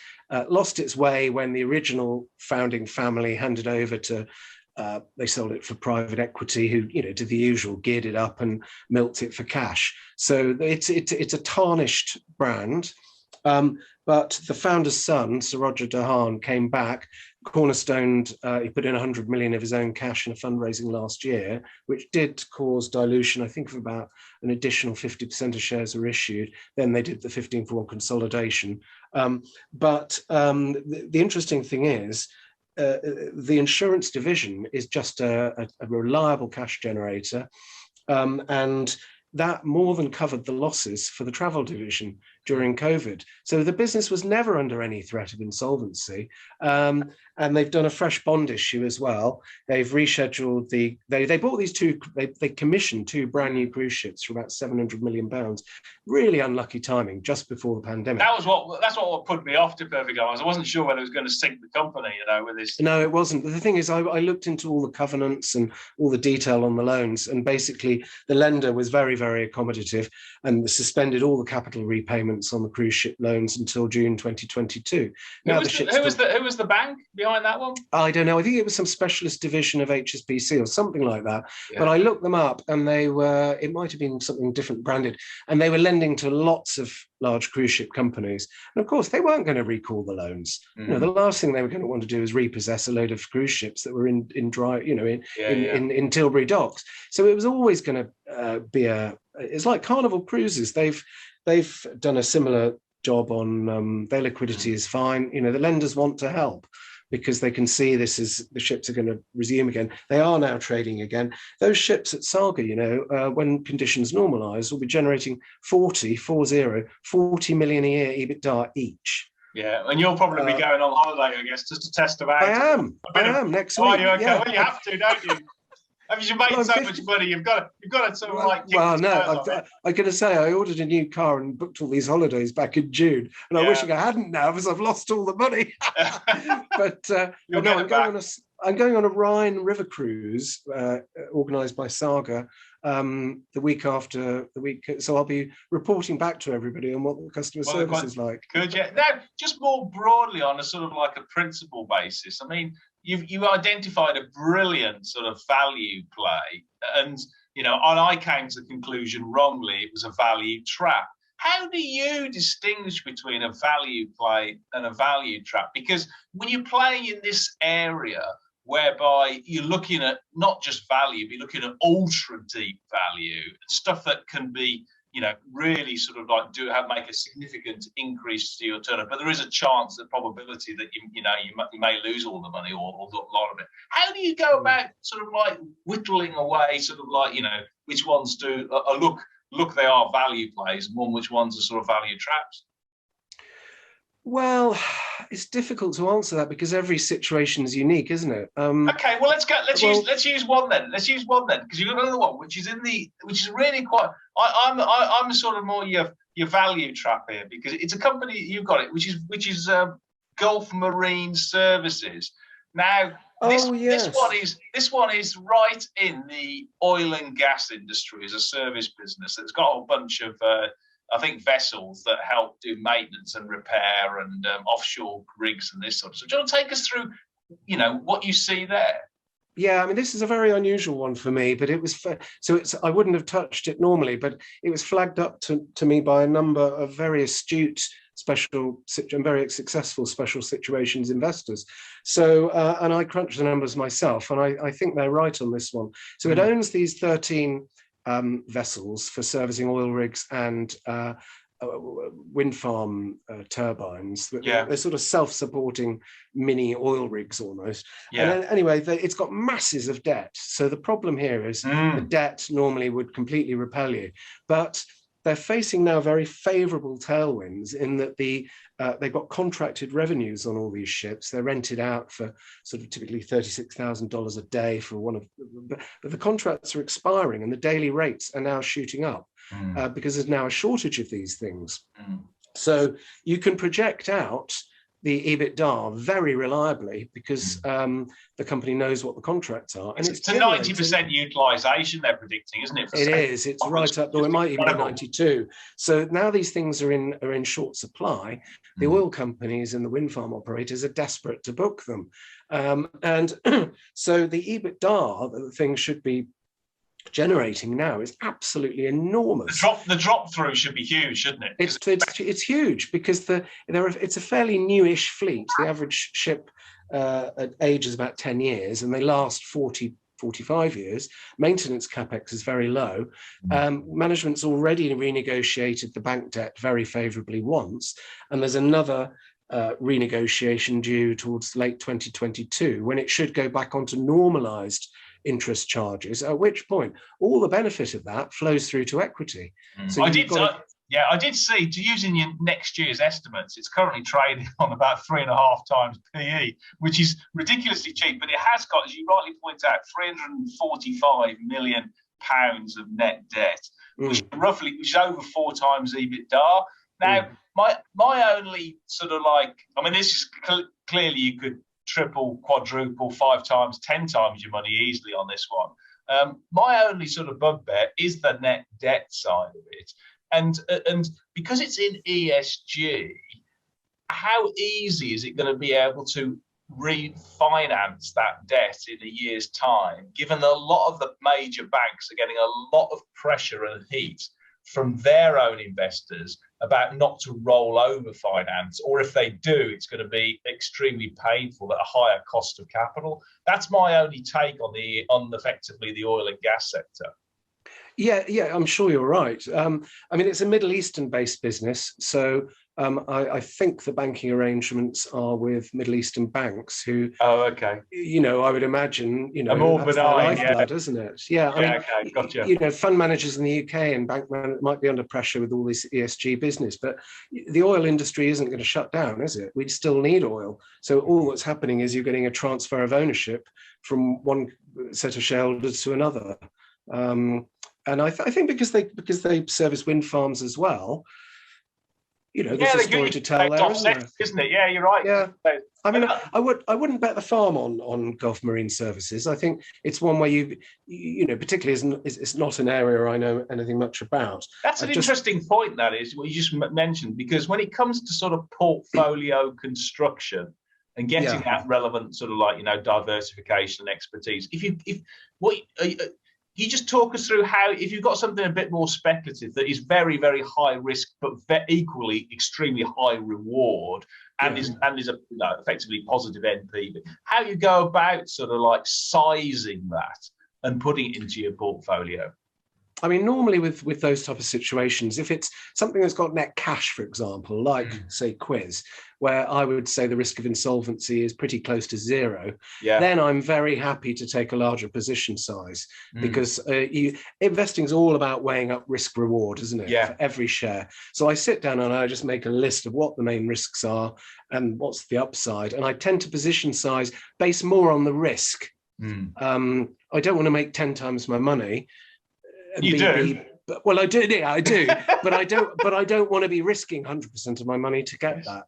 Lost its way when the original founding family handed over to. They sold it for private equity, who did the usual, geared it up and milked it for cash. So it's a tarnished brand. But the founder's son, Sir Roger De Haan, came back, cornerstoned. He put in 100 million of his own cash in a fundraising last year, which did cause dilution. I think of about an additional 50% of shares were issued. Then they did the 15-for-1 consolidation. But the interesting thing is, the insurance division is just a reliable cash generator, and that more than covered the losses for the travel division during COVID. So the business was never under any threat of insolvency. And they've done a fresh bond issue as well. They've rescheduled they bought these they commissioned two brand new cruise ships for about £700 million. Really unlucky timing, just before the pandemic. That's what put me off, to perfect honest. I wasn't sure whether it was going to sink the company, with this. No, it wasn't. But the thing is, I looked into all the covenants and all the detail on the loans, and basically the lender was very, very accommodative and suspended all the capital repayments on the cruise ship loans until June 2022. Who was the bank behind that one? I don't know. I think it was some specialist division of HSBC or something like that. Yeah. But I looked them up, and it might have been something different branded, and they were lending to lots of large cruise ship companies. And of course, they weren't going to recall the loans. The last thing they were going to want to do is repossess a load of cruise ships that were in Tilbury docks. So it was always going to be it's like Carnival Cruises. They've done a similar job on their liquidity is fine. The lenders want to help because they can see the ships are going to resume again. They are now trading again. Those ships at Saga, when conditions normalise, will be generating 40 million a year EBITDA each. Yeah, and you'll probably be going on holiday, I guess, just to test them out. I am next week. Oh, you okay? Yeah. Well, you have to, don't you? Have you made so much money? You've got to sort of like. Well, no, I'm going to say I ordered a new car and booked all these holidays back in June, and I wish I hadn't now because I've lost all the money. But I'm going on a Rhine River cruise organised by Saga the week after the week, so I'll be reporting back to everybody on what the customer service is like. Good, yeah. Now, just more broadly on a sort of like a principle basis, I mean, you identified a brilliant sort of value play, and I came to the conclusion wrongly it was a value trap. How do you distinguish between a value play and a value trap? Because when you're playing in this area whereby you're looking at not just value, but you're looking at ultra deep value and stuff that can be, really sort of like make a significant increase to your turnover, but there is a chance, the probability that you may lose all the money or a lot of it. How do you go about sort of like whittling away, sort of like which ones do look they are value plays, and which ones are sort of value traps? Well, it's difficult to answer that because every situation is unique, isn't it? Okay, well let's use one then. Let's use one then, because you've got another one which is really quite. I'm sort of more your value trap here, because it's a company you've got it, which is Gulf Marine Services. Now this one is right in the oil and gas industry as a service business. It's got a bunch of I think vessels that help do maintenance and repair and offshore rigs and this sort of stuff. Do you want to take us through, what you see there? Yeah, I mean, this is a very unusual one for me, but it was I wouldn't have touched it normally, but it was flagged up to me by a number of very astute and very successful special situations investors. So, and I crunched the numbers myself, and I think they're right on this one. So it owns these 13 vessels for servicing oil rigs and wind farm turbines. They're sort of self-supporting mini oil rigs almost. And then, anyway, it's got masses of debt. So the problem here is the debt normally would completely repel you, but they're facing now very favorable tailwinds in that they've got contracted revenues on all these ships. They're rented out for sort of typically $36,000 a day for one of, but the contracts are expiring and the daily rates are now shooting up because there's now a shortage of these things. So you can project out the EBITDA very reliably because the company knows what the contracts are. And it's a 90% utilisation they're predicting, isn't it? It is. It's right up there. It might even be 92. So now these things are in short supply. The oil companies and the wind farm operators are desperate to book them. And so the EBITDA that the thing should be generating now is absolutely enormous. The drop through should be huge, shouldn't it? It's huge because it's a fairly newish fleet. The average ship age is about 10 years and they last 45 years. Maintenance capex is very low. Management's already renegotiated the bank debt very favorably once, and there's another renegotiation due towards late 2022 when it should go back onto normalized interest charges, at which point all the benefit of that flows through to equity. So I did see, to using your next year's estimates, it's currently trading on about 3.5 times PE, which is ridiculously cheap, but it has got, as you rightly point out, £345 million of net debt, which is over 4 times EBITDA. Now, my only sort of this is clearly you could triple, quadruple, 5 times, 10 times your money easily on this one. My only sort of bugbear is the net debt side of it. And because it's in ESG, how easy is it going to be able to refinance that debt in a year's time, given that a lot of the major banks are getting a lot of pressure and heat from their own investors about not to roll over finance, or if they do, it's going to be extremely painful at a higher cost of capital. That's my only take on effectively the oil and gas sector. Yeah, I'm sure you're right. It's a Middle Eastern-based business, so I think the banking arrangements are with Middle Eastern banks who. Oh, okay. I would imagine, a more that's benign, their lifeblood, isn't it? Yeah. Okay, gotcha. Fund managers in the UK and bank managers might be under pressure with all this ESG business, but the oil industry isn't going to shut down, is it? We still need oil. So all that's happening is you're getting a transfer of ownership from one set of shareholders to another. And I think because they service wind farms as well, there's a story to tell there, isn't it? Yeah, you're right. Yeah, I wouldn't bet the farm on Gulf Marine Services. I think it's one where particularly it's not an area I know anything much about. That's an interesting point. That is what you just mentioned, because when it comes to sort of portfolio construction and getting that relevant sort of diversification and expertise, you just talk us through how, if you've got something a bit more speculative that is very, very high risk, but equally extremely high reward and is a effectively positive NPV, how you go about sort of sizing that and putting it into your portfolio. Normally with those type of situations, if it's something that's got net cash, for example, say Quiz, where I would say the risk of insolvency is pretty close to zero, then I'm very happy to take a larger position size because investing is all about weighing up risk reward, isn't it? For every share. So I sit down and I just make a list of what the main risks are and what's the upside. And I tend to position size based more on the risk. I don't want to make 10 times my money. You do? Well, I do. Yeah, I do. but I don't want to be risking 100% of my money to get that.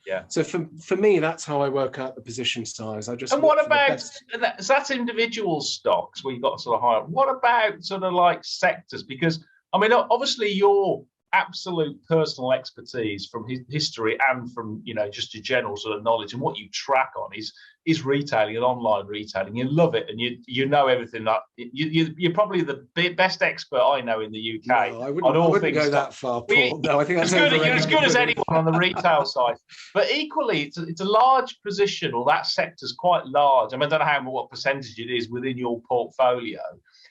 Yeah. So for me, that's how I work out the position size. And what about that's individual stocks where you've got sort of higher? What about sort of sectors? Because obviously your absolute personal expertise from history and from just your general sort of knowledge and what you track on is is retailing and online retailing. You love it, and you know everything. Like you're probably the best expert I know in the UK. No, I wouldn't go that far, Paul. No, I think that's you're as good as anyone on the retail side. But equally, it's a large position, or that sector's quite large. I mean, I don't know what percentage it is within your portfolio.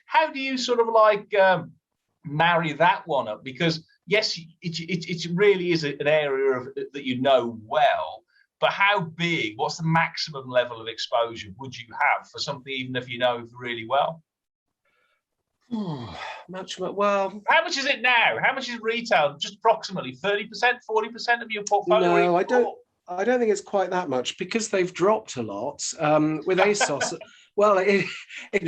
How do you sort of like marry that one up? Because yes, it really is an area that you know well. But how big, what's the maximum level of exposure would you have for something, even if you know really well? Well, how much is it now? How much is retail? Just approximately 30%, 40% of your portfolio? No, I don't think it's quite that much, because they've dropped a lot with ASOS. Well, it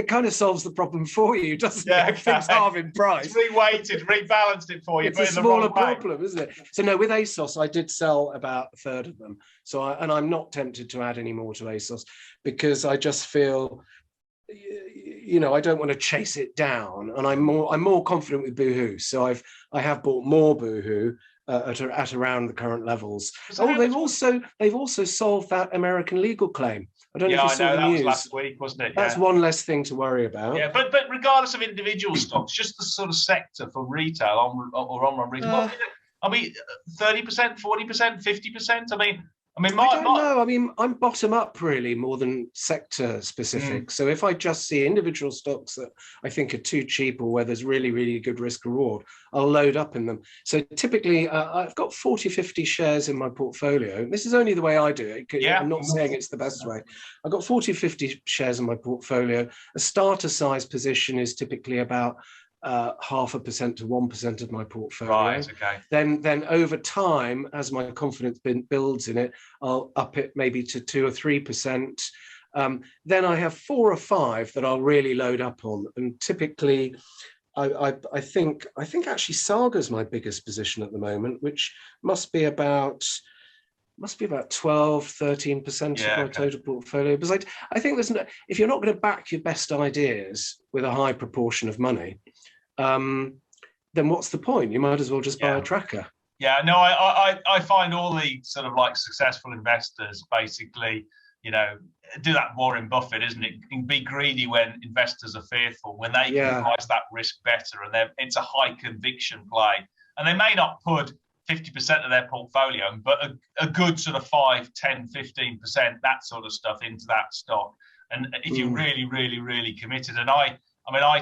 kind of solves the problem for you, doesn't it? Okay. Things halve in price. It's reweighted, rebalanced it for you. It's a smaller problem, isn't it? So no, with ASOS, I did sell about a third of them. So I'm not tempted to add any more to ASOS, because I just feel, I don't want to chase it down, and I'm more confident with Boohoo. So I have bought more Boohoo at around the current levels. They've also solved that American legal claim. I don't know if you saw the news. Was last week, wasn't it? That's one less thing to worry about. Yeah, but regardless of individual stocks, just the sort of sector for retail or online retail. I mean, 30%, 40%, 50%. I don't know. I'm bottom up really more than sector specific. So if I just see individual stocks that I think are too cheap, or where there's really, really good risk reward, I'll load up in them. So typically I've got 40, 50 shares in my portfolio. This is only the way I do it. I'm not saying it's the best way. I've got 40, 50 shares in my portfolio. A starter size position is typically about 0.5% to 1% of my portfolio. Right, okay. Then over time, as my confidence builds in it, I'll up it maybe to 2 or 3%. Then I have 4 or 5 that I'll really load up on, and typically, I think actually Saga's my biggest position at the moment, which must be about 12, 13% of my total portfolio. Because I think if you're not going to back your best ideas with a high proportion of money, then what's the point? You might as well just buy a tracker. Yeah, no, I find all the sort of like successful investors basically, do that Warren Buffett, isn't it? And be greedy when investors are fearful, when they can price that risk better, and it's a high conviction play. And they may not put 50% of their portfolio, but a good sort of 5, 10, 15%, that sort of stuff into that stock. And if you're really, really, really committed, and I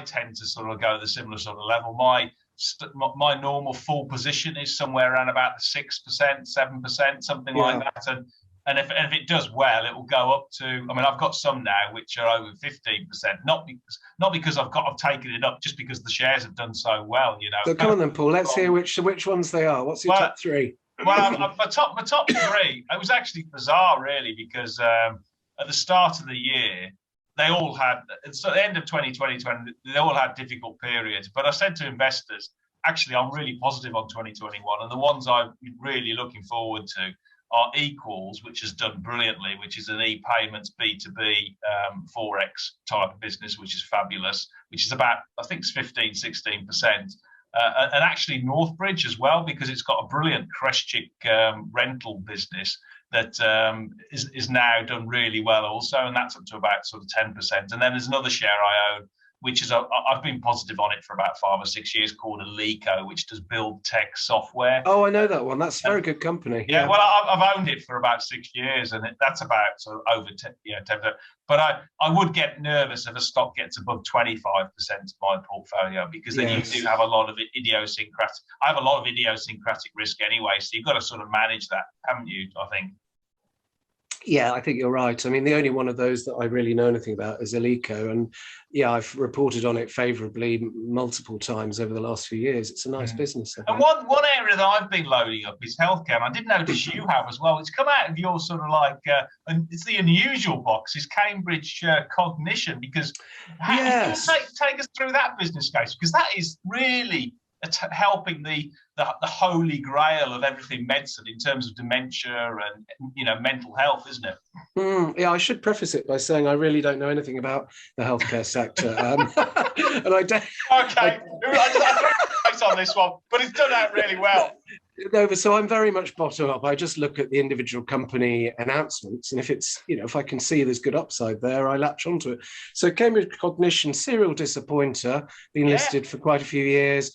tend to sort of go the similar sort of level. My normal full position is somewhere around about the 6%, 7%, something like that. And if it does well, it will go up to. I've got some now which are over 15%. Not because I've taken it up, just because the shares have done so well. So come on then, Paul. Let's hear which ones they are. What's your top 3? Well, my top 3. It was actually bizarre, really, because at the start of the year, they all had, so at the end of 2020, they all had difficult periods. But I said to investors, actually, I'm really positive on 2021. And the ones I'm really looking forward to are Equals, which has done brilliantly, which is an e-payments B2B Forex type of business, which is fabulous, which is about, I think it's 15, 16%. And actually Northbridge as well, because it's got a brilliant Crestchick rental business that is now done really well also, and that's up to about sort of 10%. And then there's another share I own, which is I've been positive on it for about 5 or 6 years, called Eleco, which does build tech software. Oh, I know that one. That's a very good company. Yeah, well, I've owned it for about 6 years, and that's about sort of over 10%. But I would get nervous if a stock gets above 25% of my portfolio, because then you do have a lot of idiosyncratic. I have a lot of idiosyncratic risk anyway, so you've got to sort of manage that, haven't you? I think. Yeah, I think you're right. The only one of those that I really know anything about is Eleco, and I've reported on it favourably multiple times over the last few years. It's a nice business. And one area that I've been loading up is healthcare. And I did notice you have as well. It's come out of your sort of like, and it's the unusual box, is Cambridge Cognition, because take us through that business case, because that is really helping the holy grail of everything medicine in terms of dementia and mental health, isn't it? Yeah, I should preface it by saying I really don't know anything about the healthcare sector, and I don't. Okay, I just on this one, but it's done out really well. No, so I'm very much bottom up. I just look at the individual company announcements, and if it's, if I can see there's good upside there, I latch onto it. So Cambridge Cognition, serial disappointer, been listed for quite a few years,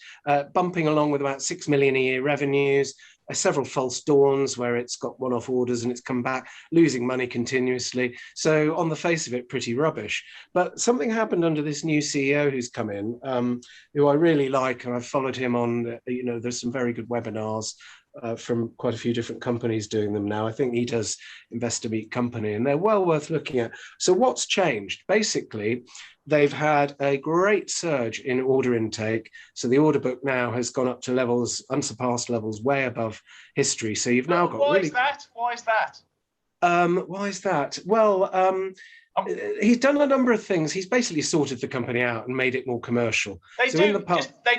bumping along with about 6 million a year revenues. Several false dawns where it's got one-off orders and it's come back, losing money continuously. So on the face of it, pretty rubbish. But something happened under this new CEO who's come in, who I really like, and I've followed him on, there's some very good webinars from quite a few different companies doing them now. I think he does Investor Meet Company, and they're well worth looking at. So what's changed? Basically, they've had a great surge in order intake. So the order book now has gone up to levels, unsurpassed levels, way above history. So you've now got Why is that? Why is that? Well, he's done a number of things. He's basically sorted the company out and made it more commercial. They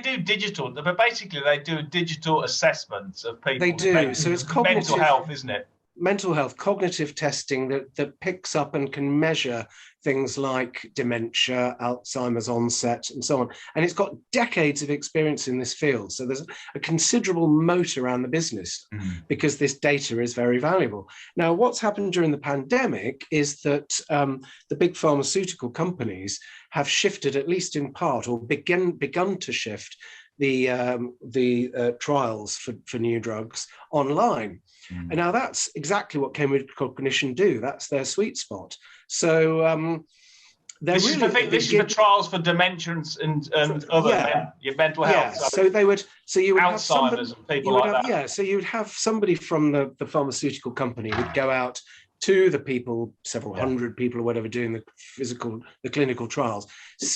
do digital, but basically they do digital assessments of people. They do. So it's cognitive, mental health, isn't it? Mental health, cognitive testing that picks up and can measure things like dementia, Alzheimer's onset, and so on. And it's got decades of experience in this field. So there's a considerable moat around the business because this data is very valuable. Now, what's happened during the pandemic is that the big pharmaceutical companies have shifted, at least in part, or begun to shift the trials for new drugs online. And now that's exactly what Cambridge Cognition do. That's their sweet spot. So this is for trials for dementia and other mental health. Yeah. So they would. So you would Alzheimer's have and people like that. Yeah. So you would have somebody from the pharmaceutical company would go out to the people, several hundred people or whatever, doing the clinical trials,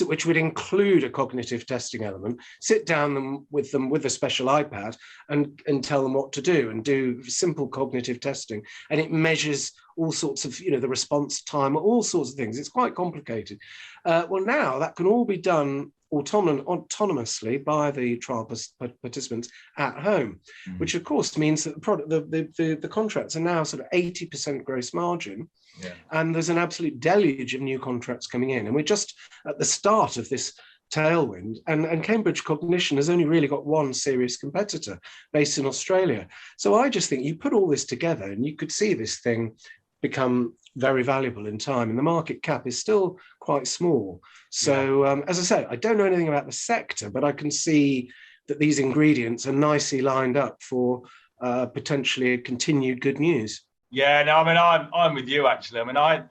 which would include a cognitive testing element, sit down with them with a special iPad and tell them what to do and do simple cognitive testing. And it measures all sorts of, the response time, all sorts of things. It's quite complicated. Well, now that can all be done autonomously by the trial participants at home, which of course means that the contracts are now sort of 80% gross margin, and there's an absolute deluge of new contracts coming in, and we're just at the start of this tailwind, and Cambridge Cognition has only really got one serious competitor based in Australia. So I just think you put all this together and you could see this thing become very valuable in time, and the market cap is still quite small. So as I say, I don't know anything about the sector, but I can see that these ingredients are nicely lined up for potentially a continued good news. Yeah, no, I mean, I'm with you actually. I mean, I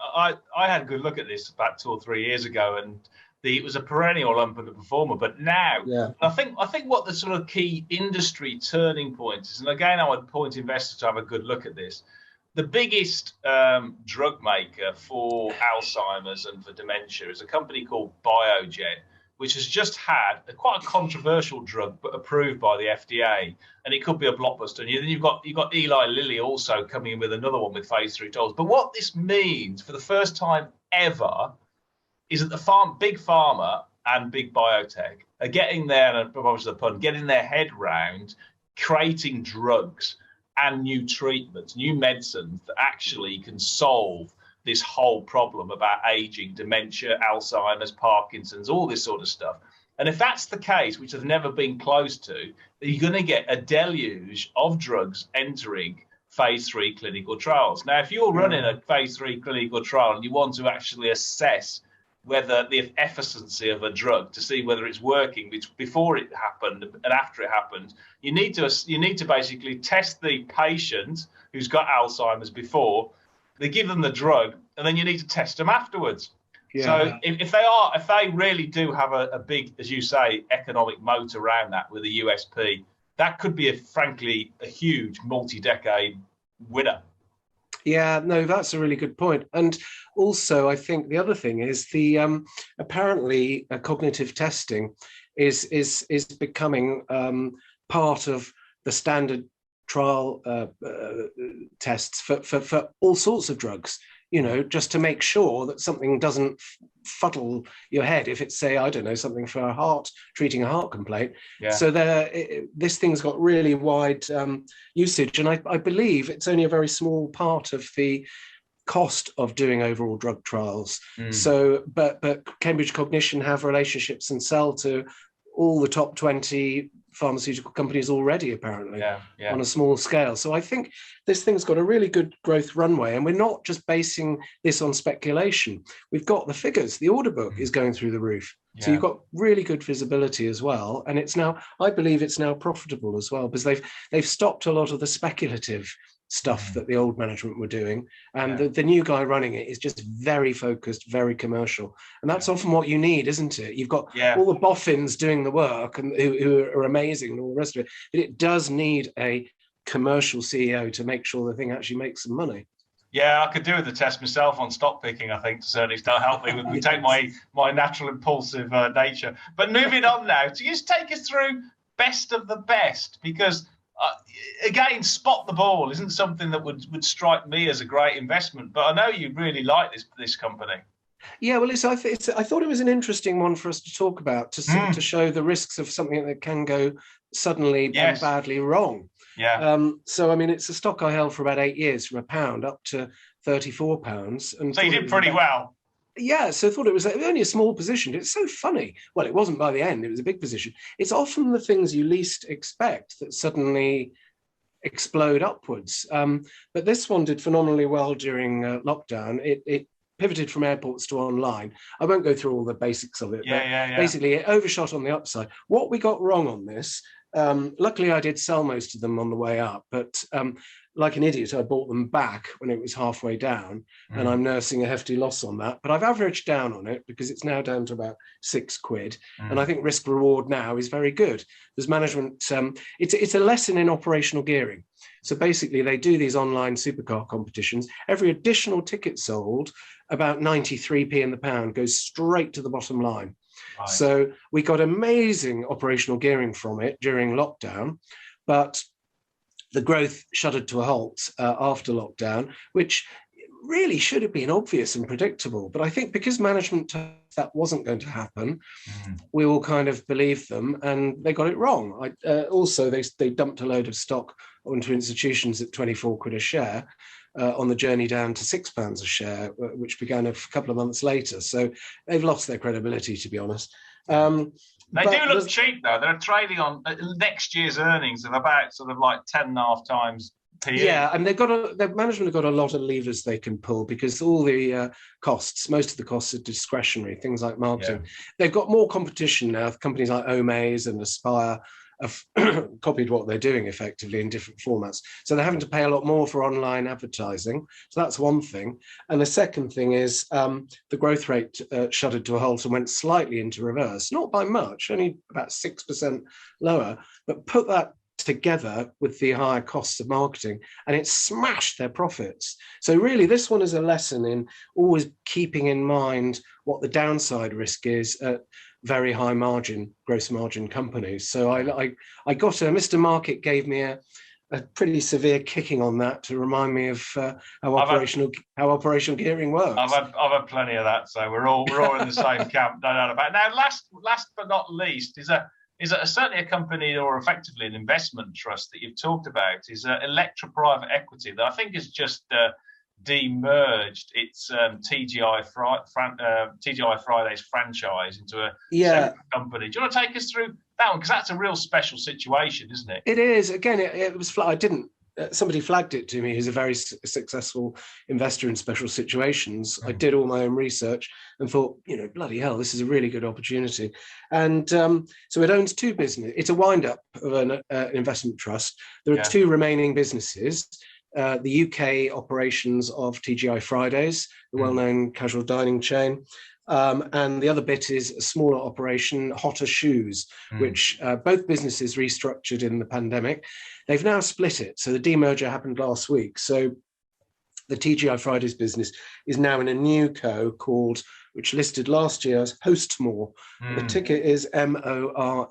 had a good look at this about 2 or 3 years ago, and it was a perennial underperformer. But now, I think what the sort of key industry turning point is, and again, I would point investors to have a good look at this. The biggest drug maker for Alzheimer's and for dementia is a company called Biogen, which has just had quite a controversial drug but approved by the FDA, and it could be a blockbuster. And then you've got Eli Lilly also coming in with another one with phase 3 trials. But what this means for the first time ever is that the big pharma and big biotech are getting there, and obviously the pun, getting their head round creating drugs and new treatments, new medicines that actually can solve this whole problem about aging, dementia, Alzheimer's, Parkinson's, all this sort of stuff. And if that's the case, which I've never been close to, you're going to get a deluge of drugs entering phase 3 clinical trials. Now, if you're running a phase 3 clinical trial and you want to actually assess whether the efficacy of a drug to see whether it's working before it happened and after it happened, you need to basically test the patient who's got Alzheimer's before. They give them the drug, and then you need to test them afterwards. Yeah. So if they really do have a big, as you say, economic moat around that with a USP, that could be frankly a huge multi-decade winner. Yeah, no, that's a really good point. And also, I think the other thing is the apparently cognitive testing is becoming part of the standard trial tests for all sorts of drugs, just to make sure that something doesn't fuddle your head if it's, say, I don't know, something for treating a heart complaint. Yeah. So this thing's got really wide usage, and I believe it's only a very small part of the cost of doing overall drug trials. So, but Cambridge Cognition have relationships and sell to all the top 20 pharmaceutical companies already, apparently, Yeah, yeah. on a small scale. So I think this thing's got a really good growth runway, and we're not just basing this on speculation. We've got the figures. The order book is going through the roof. Yeah. So you've got really good visibility as well. And it's now, I believe it's now profitable as well, because they've stopped a lot of the speculative stuff that the old management were doing. And the new guy running it is just very focused, very commercial. And that's often what you need, isn't it? You've got all the boffins doing the work and who are amazing and all the rest of it. But it does need a commercial CEO to make sure the thing actually makes some money. Yeah, I could do with the test myself on stock picking, I think, to certainly start helping me take my natural impulsive nature. But moving on now, to just take us through best of the best, because again, spot the ball isn't something that would strike me as a great investment, but I know you really like this company. Yeah, well, I thought it was an interesting one for us to talk about, to show the risks of something that can go suddenly and badly wrong. Yeah. So, I mean, it's a stock I held for about 8 years, from £1 up to £34. And so you did pretty well. Yeah, so I thought it was only a small position. It's so funny. Well, it wasn't by the end. It was a big position. It's often the things you least expect that suddenly explode upwards. But this one did phenomenally well during lockdown. It pivoted from airports to online. I won't go through all the basics of it. Basically, it overshot on the upside. What we got wrong on this, luckily I did sell most of them on the way up, but like an idiot, I bought them back when it was halfway down, and I'm nursing a hefty loss on that. But I've averaged down on it because it's now down to about £6. And I think risk reward now is very good. There's management, it's a lesson in operational gearing. So basically they do these online supercar competitions. Every additional ticket sold, about 93p in the pound, goes straight to the bottom line. Right. So we got amazing operational gearing from it during lockdown, but the growth shuddered to a halt after lockdown, which really should have been obvious and predictable. But I think because management told us that wasn't going to happen, we all kind of believed them, and they got it wrong. Also, they dumped a load of stock onto institutions at 24 quid a share on the journey down to £6 a share, which began a couple of months later. So they've lost their credibility, to be honest. They do look cheap, though. They're trading on next year's earnings of about sort of like 10.5 times PE. Yeah, and their management have got a lot of levers they can pull, because all the costs, most of the costs are discretionary, things like marketing. Yeah. They've got more competition now. Companies like Omaze and Aspire have copied what they're doing effectively in different formats. So they're having to pay a lot more for online advertising. So that's one thing. And the second thing is the growth rate shuddered to a halt and went slightly into reverse, not by much, only about 6% lower, but put that together with the higher costs of marketing, and it smashed their profits. So really, this one is a lesson in always keeping in mind what the downside risk is at very high margin, gross margin companies. So I got Mr. Market gave me a pretty severe kicking on that to remind me of how operational gearing works. I've had plenty of that, so we're all in the same camp, no doubt about it. Now, last but not least, is certainly a company, or effectively an investment trust that you've talked about, is Electra Private Equity, that I think has just demerged its TGI Fridays franchise into a separate company. Do you want to take us through that one? Because that's a real special situation, isn't it? It is. Again, it was. I didn't. Somebody flagged it to me who's a very successful investor in special situations. I did all my own research and thought, bloody hell, this is a really good opportunity. And so it owns two businesses. It's a wind-up of an investment trust. There are two remaining businesses. The UK operations of TGI Fridays, the well-known casual dining chain. And the other bit is a smaller operation, Hotter Shoes, which both businesses restructured in the pandemic. They've now split it. So the demerger happened last week. So the TGI Fridays business is now in a new co called, which listed last year as Hostmore. The ticker is MORE.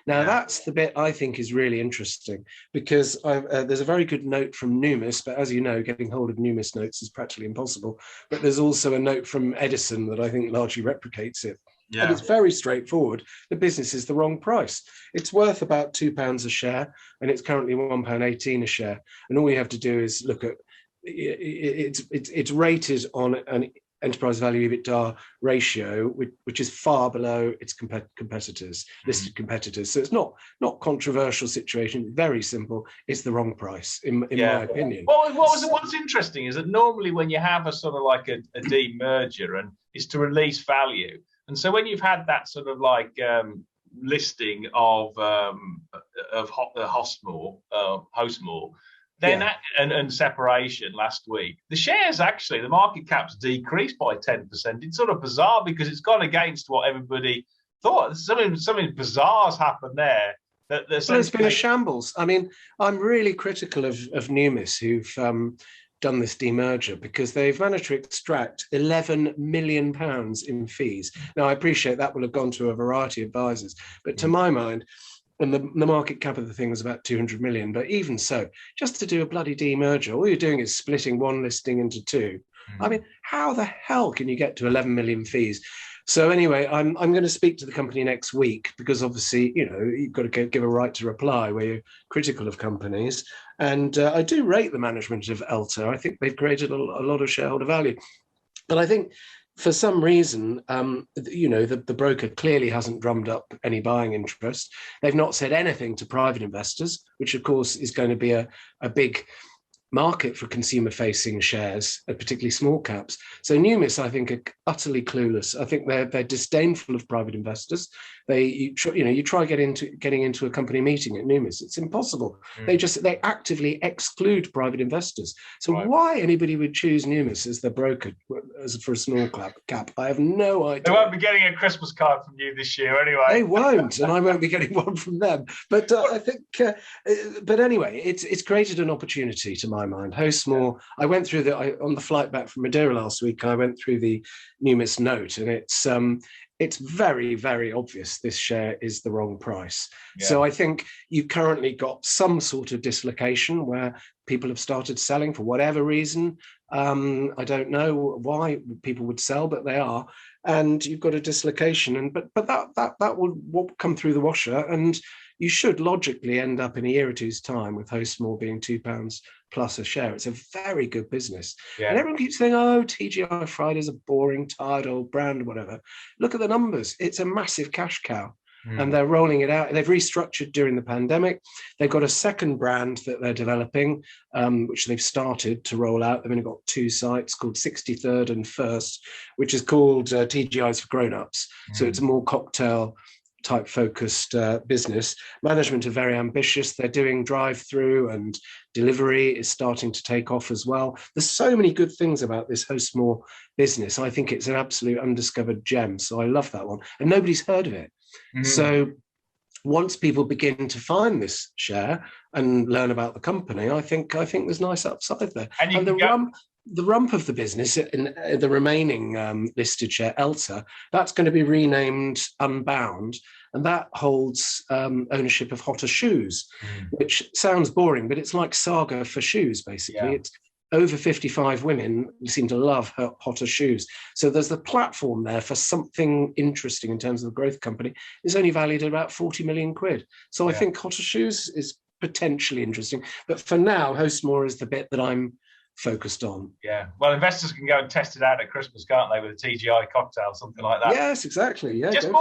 Now that's the bit I think is really interesting, because there's a very good note from Numis, but as you know, getting hold of Numis notes is practically impossible. But there's also a note from Edison that I think largely replicates it. Yeah. And it's very straightforward. The business is the wrong price. It's worth about £2 a share, and it's currently £1.18 a share. And all you have to do is look at it's rated on an enterprise value EBITDA ratio, which is far below its competitors, listed competitors. So it's not controversial situation. Very simple. It's the wrong price, in my opinion. Well, what's interesting is that normally when you have a sort of like a demerger, and it's to release value, and so when you've had that sort of like listing of Hostmore, then and separation last week, the shares actually, the market cap's decreased by 10%. It's sort of bizarre because it's gone against what everybody thought. Something bizarre's happened there. Well, it's been a shambles. I mean, I'm really critical of Numis, who've done this demerger, because they've managed to extract £11 million in fees. Now, I appreciate that will have gone to a variety of advisors, but to my mind, and the market cap of the thing was about 200 million. But even so, just to do a bloody demerger, all you're doing is splitting one listing into two. I mean, how the hell can you get to 11 million fees? So anyway, I'm going to speak to the company next week, because obviously, you've got to give a right to reply where you're critical of companies. And I do rate the management of Elta. I think they've created a lot of shareholder value. But I think for some reason, the broker clearly hasn't drummed up any buying interest. They've not said anything to private investors, which of course is going to be a big market for consumer-facing shares, particularly small caps. So Numis, I think, are utterly clueless. I think they're disdainful of private investors. You try getting into a company meeting at Numis, it's impossible. They actively exclude private investors. So why anybody would choose Numis as their broker for a small cap, I have no idea. They won't be getting a Christmas card from you this year anyway. They won't, and I won't be getting one from them. But I think, but anyway, it's created an opportunity to my mind. Hostmore, I went through on the flight back from Madeira last week, I went through the Numis note, and it's very, very obvious this share is the wrong price. Yeah. So I think you've currently got some sort of dislocation where people have started selling for whatever reason. I don't know why people would sell, but they are. And you've got a dislocation, but that will come through the washer, and you should logically end up in a year or two's time with Hostmore being £2 plus a share. It's a very good business. Yeah. And everyone keeps saying, oh, TGI Fridays a boring, tired old brand, whatever. Look at the numbers. It's a massive cash cow. And they're rolling it out. They've restructured during the pandemic. They've got a second brand that they're developing, which they've started to roll out. They've only got 2 sites called 63rd and First, which is called TGI's for grown-ups. So it's a more cocktail type focused business. Management are very ambitious. They're doing drive-through, and delivery is starting to take off as well. There's so many good things about this Hostmore business. I think it's an absolute undiscovered gem. So I love that one. And nobody's heard of it. So once people begin to find this share and learn about the company, I think there's nice upside there. And the rump of the business, in the remaining listed share, Elta, that's going to be renamed Unbound, and that holds ownership of Hotter Shoes, which sounds boring, but it's like Saga for shoes, basically. Yeah. It's over 55 women seem to love Hotter Shoes. So there's the platform there for something interesting in terms of the growth company. It's only valued at about 40 million quid. So I think Hotter Shoes is potentially interesting. But for now, Hostmore is the bit that I'm focused on. Yeah, well, investors can go and test it out at Christmas, can't they, with a TGI cocktail, something like that? Yes, exactly. Yeah, just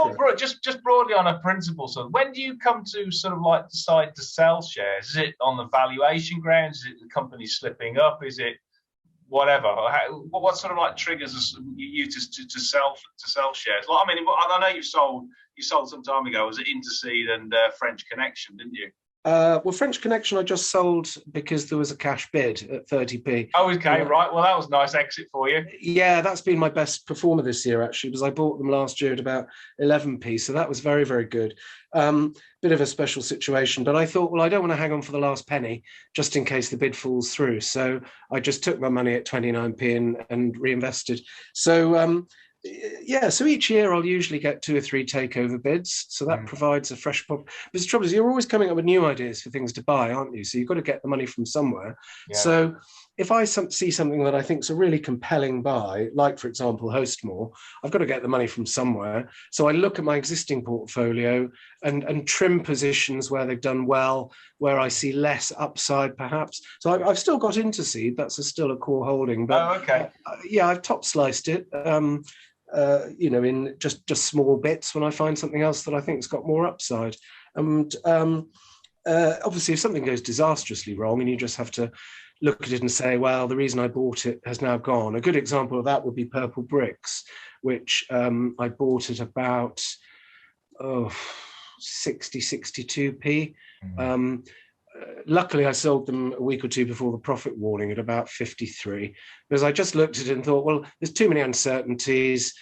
broadly on a principle. So when do you come to sort of like decide to sell shares? Is it on the valuation grounds? Is it the company slipping up? Is it whatever? What sort of like triggers you to sell shares? Like, I mean, I know you sold some time ago. Was it Interseed and French Connection, didn't you? Well, French Connection I just sold because there was a cash bid at 30p. Oh, okay, right. Well, that was a nice exit for you. Yeah, that's been my best performer this year, actually, because I bought them last year at about 11p. So that was very, very good. Bit of a special situation, but I thought, well, I don't want to hang on for the last penny just in case the bid falls through. So I just took my money at 29p and reinvested. So so each year I'll usually get 2 or 3 takeover bids. So that provides a fresh pop. But the trouble is, you're always coming up with new ideas for things to buy, aren't you? So you've got to get the money from somewhere. Yeah. So if I see something that I think is a really compelling buy, like, for example, Hostmore, I've got to get the money from somewhere. So I look at my existing portfolio and trim positions where they've done well, where I see less upside, perhaps. So I've still got Interseed. That's still a core holding. But yeah, I've top sliced it, in just small bits when I find something else that I think has got more upside. And obviously, if something goes disastrously wrong and you just have to look at it and say, well, the reason I bought it has now gone. A good example of that would be Purple Bricks, which I bought at about 60, 62p. Luckily, I sold them a week or two before the profit warning at about 53, because I just looked at it and thought, well, there's too many uncertainties.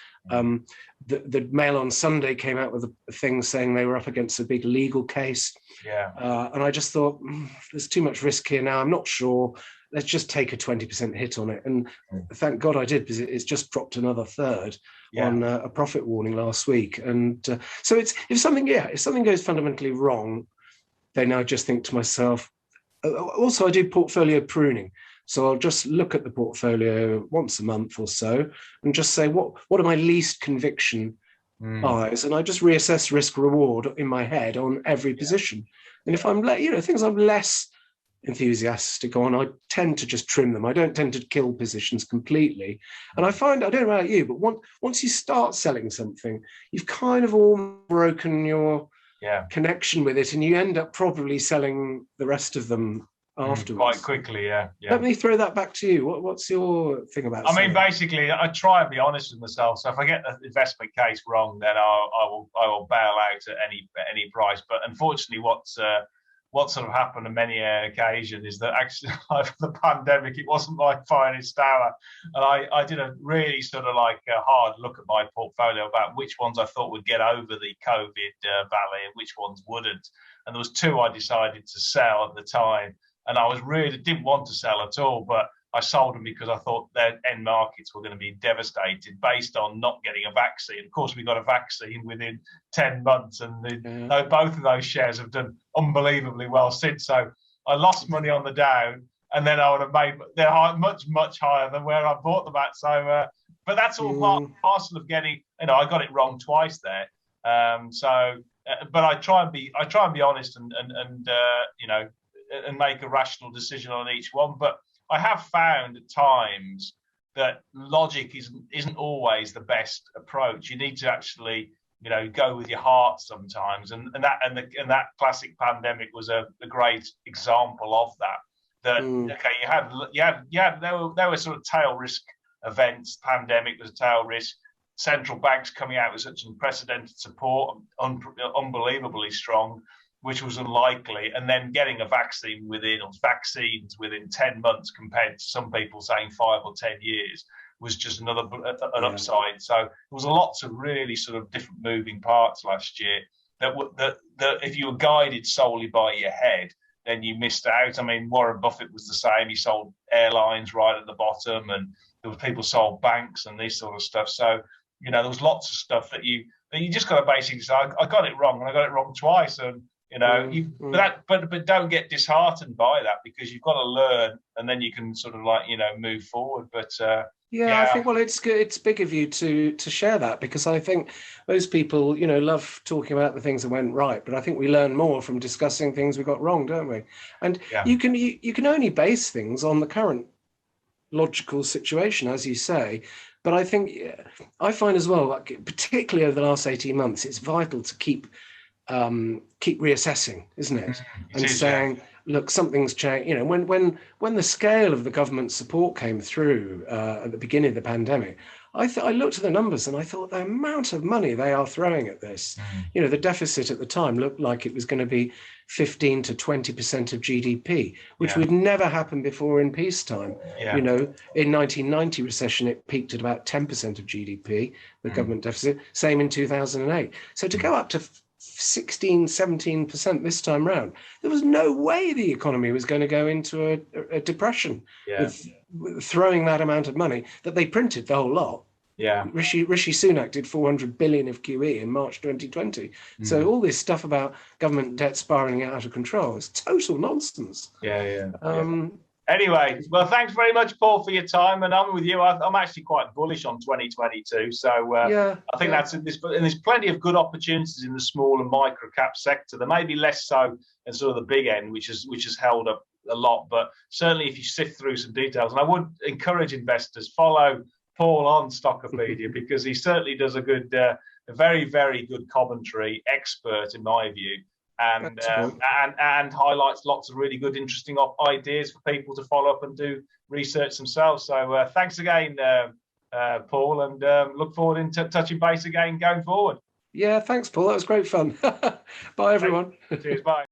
The Mail on Sunday came out with a thing saying they were up against a big legal case. And I just thought, there's too much risk here now. I'm not sure. Let's just take a 20% hit on it. And thank God I did, because it's just dropped another third on a profit warning last week. And so if something goes fundamentally wrong, then I just think to myself, also I do portfolio pruning. So I'll just look at the portfolio once a month or so and just say, what are my least conviction buys? And I just reassess risk reward in my head on every position. And if I'm things I'm less enthusiastic on, I tend to just trim them. I don't tend to kill positions completely. And I find, I don't know about you, but once you start selling something, you've kind of all broken your connection with it, and you end up probably selling the rest of them afterwards. Quite quickly, Let me throw that back to you. What's your thing about I mean, basically, I try and be honest with myself. So if I get the investment case wrong, then I will bail out at any price. But unfortunately, what sort of happened on many occasions is that actually, for the pandemic, it wasn't my finest hour, and I did a really sort of like a hard look at my portfolio about which ones I thought would get over the COVID valley and which ones wouldn't. And there was two I decided to sell at the time. And I didn't want to sell at all, but I sold them because I thought their end markets were going to be devastated based on not getting a vaccine. Of course, we got a vaccine within 10 months, and both of those shares have done unbelievably well since. So I lost money on the down, and then I would have made they're much, much higher than where I bought them at. So, but that's all part and parcel of getting. I got it wrong twice there. But I try and be honest and make a rational decision on each one. But I have found at times that logic isn't always the best approach. You need to actually, go with your heart sometimes, and that classic pandemic was a great example of that. There were sort of tail risk events. Pandemic was a tail risk. Central banks coming out with such unprecedented support, unbelievably strong, which was unlikely, and then getting vaccines within 10 months compared to some people saying 5 or 10 years was just an upside. So there was lots of really sort of different moving parts last year that if you were guided solely by your head, then you missed out. I mean, Warren Buffett was the same. He sold airlines right at the bottom, and there was people sold banks and this sort of stuff. So, there was lots of stuff that you just got to basically say, I got it wrong, and I got it wrong twice, and but don't get disheartened by that, because you've got to learn, and then you can sort of move forward. But I think it's big of you to share that, because I think most people love talking about the things that went right, but I think we learn more from discussing things we got wrong, don't we? And you can only base things on the current logical situation, as you say. But I think I find as well, particularly over the last 18 months, it's vital to keep reassessing, isn't it? And saying, look, something's changed. When the scale of the government support came through at the beginning of the pandemic, I looked at the numbers and I thought the amount of money they are throwing at this. The deficit at the time looked like it was going to be 15 to 20% of GDP, which would never happen before in peacetime. In 1990 recession, it peaked at about 10% of GDP, the government deficit. Same in 2008. So to go up to 16, 17% this time round, there was no way the economy was going to go into a depression with throwing that amount of money that they printed, the whole lot. Rishi Sunak did 400 billion of QE in March 2020. So all this stuff about government debt spiraling out of control is total nonsense. Anyway, well, thanks very much, Paul, for your time, and I'm with you. I'm actually quite bullish on 2022. So I think that's in this, and there's plenty of good opportunities in the small and micro cap sector. There may be less so in sort of the big end, which has held up a lot. But certainly, if you sift through some details, and I would encourage investors follow Paul on Stockopedia because he certainly does a very, very good commentary, expert in my view. And highlights lots of really good, interesting ideas for people to follow up and do research themselves. So thanks again, Paul, and look forward to touching base again going forward. Yeah, thanks, Paul. That was great fun. Bye, everyone. Cheers, bye.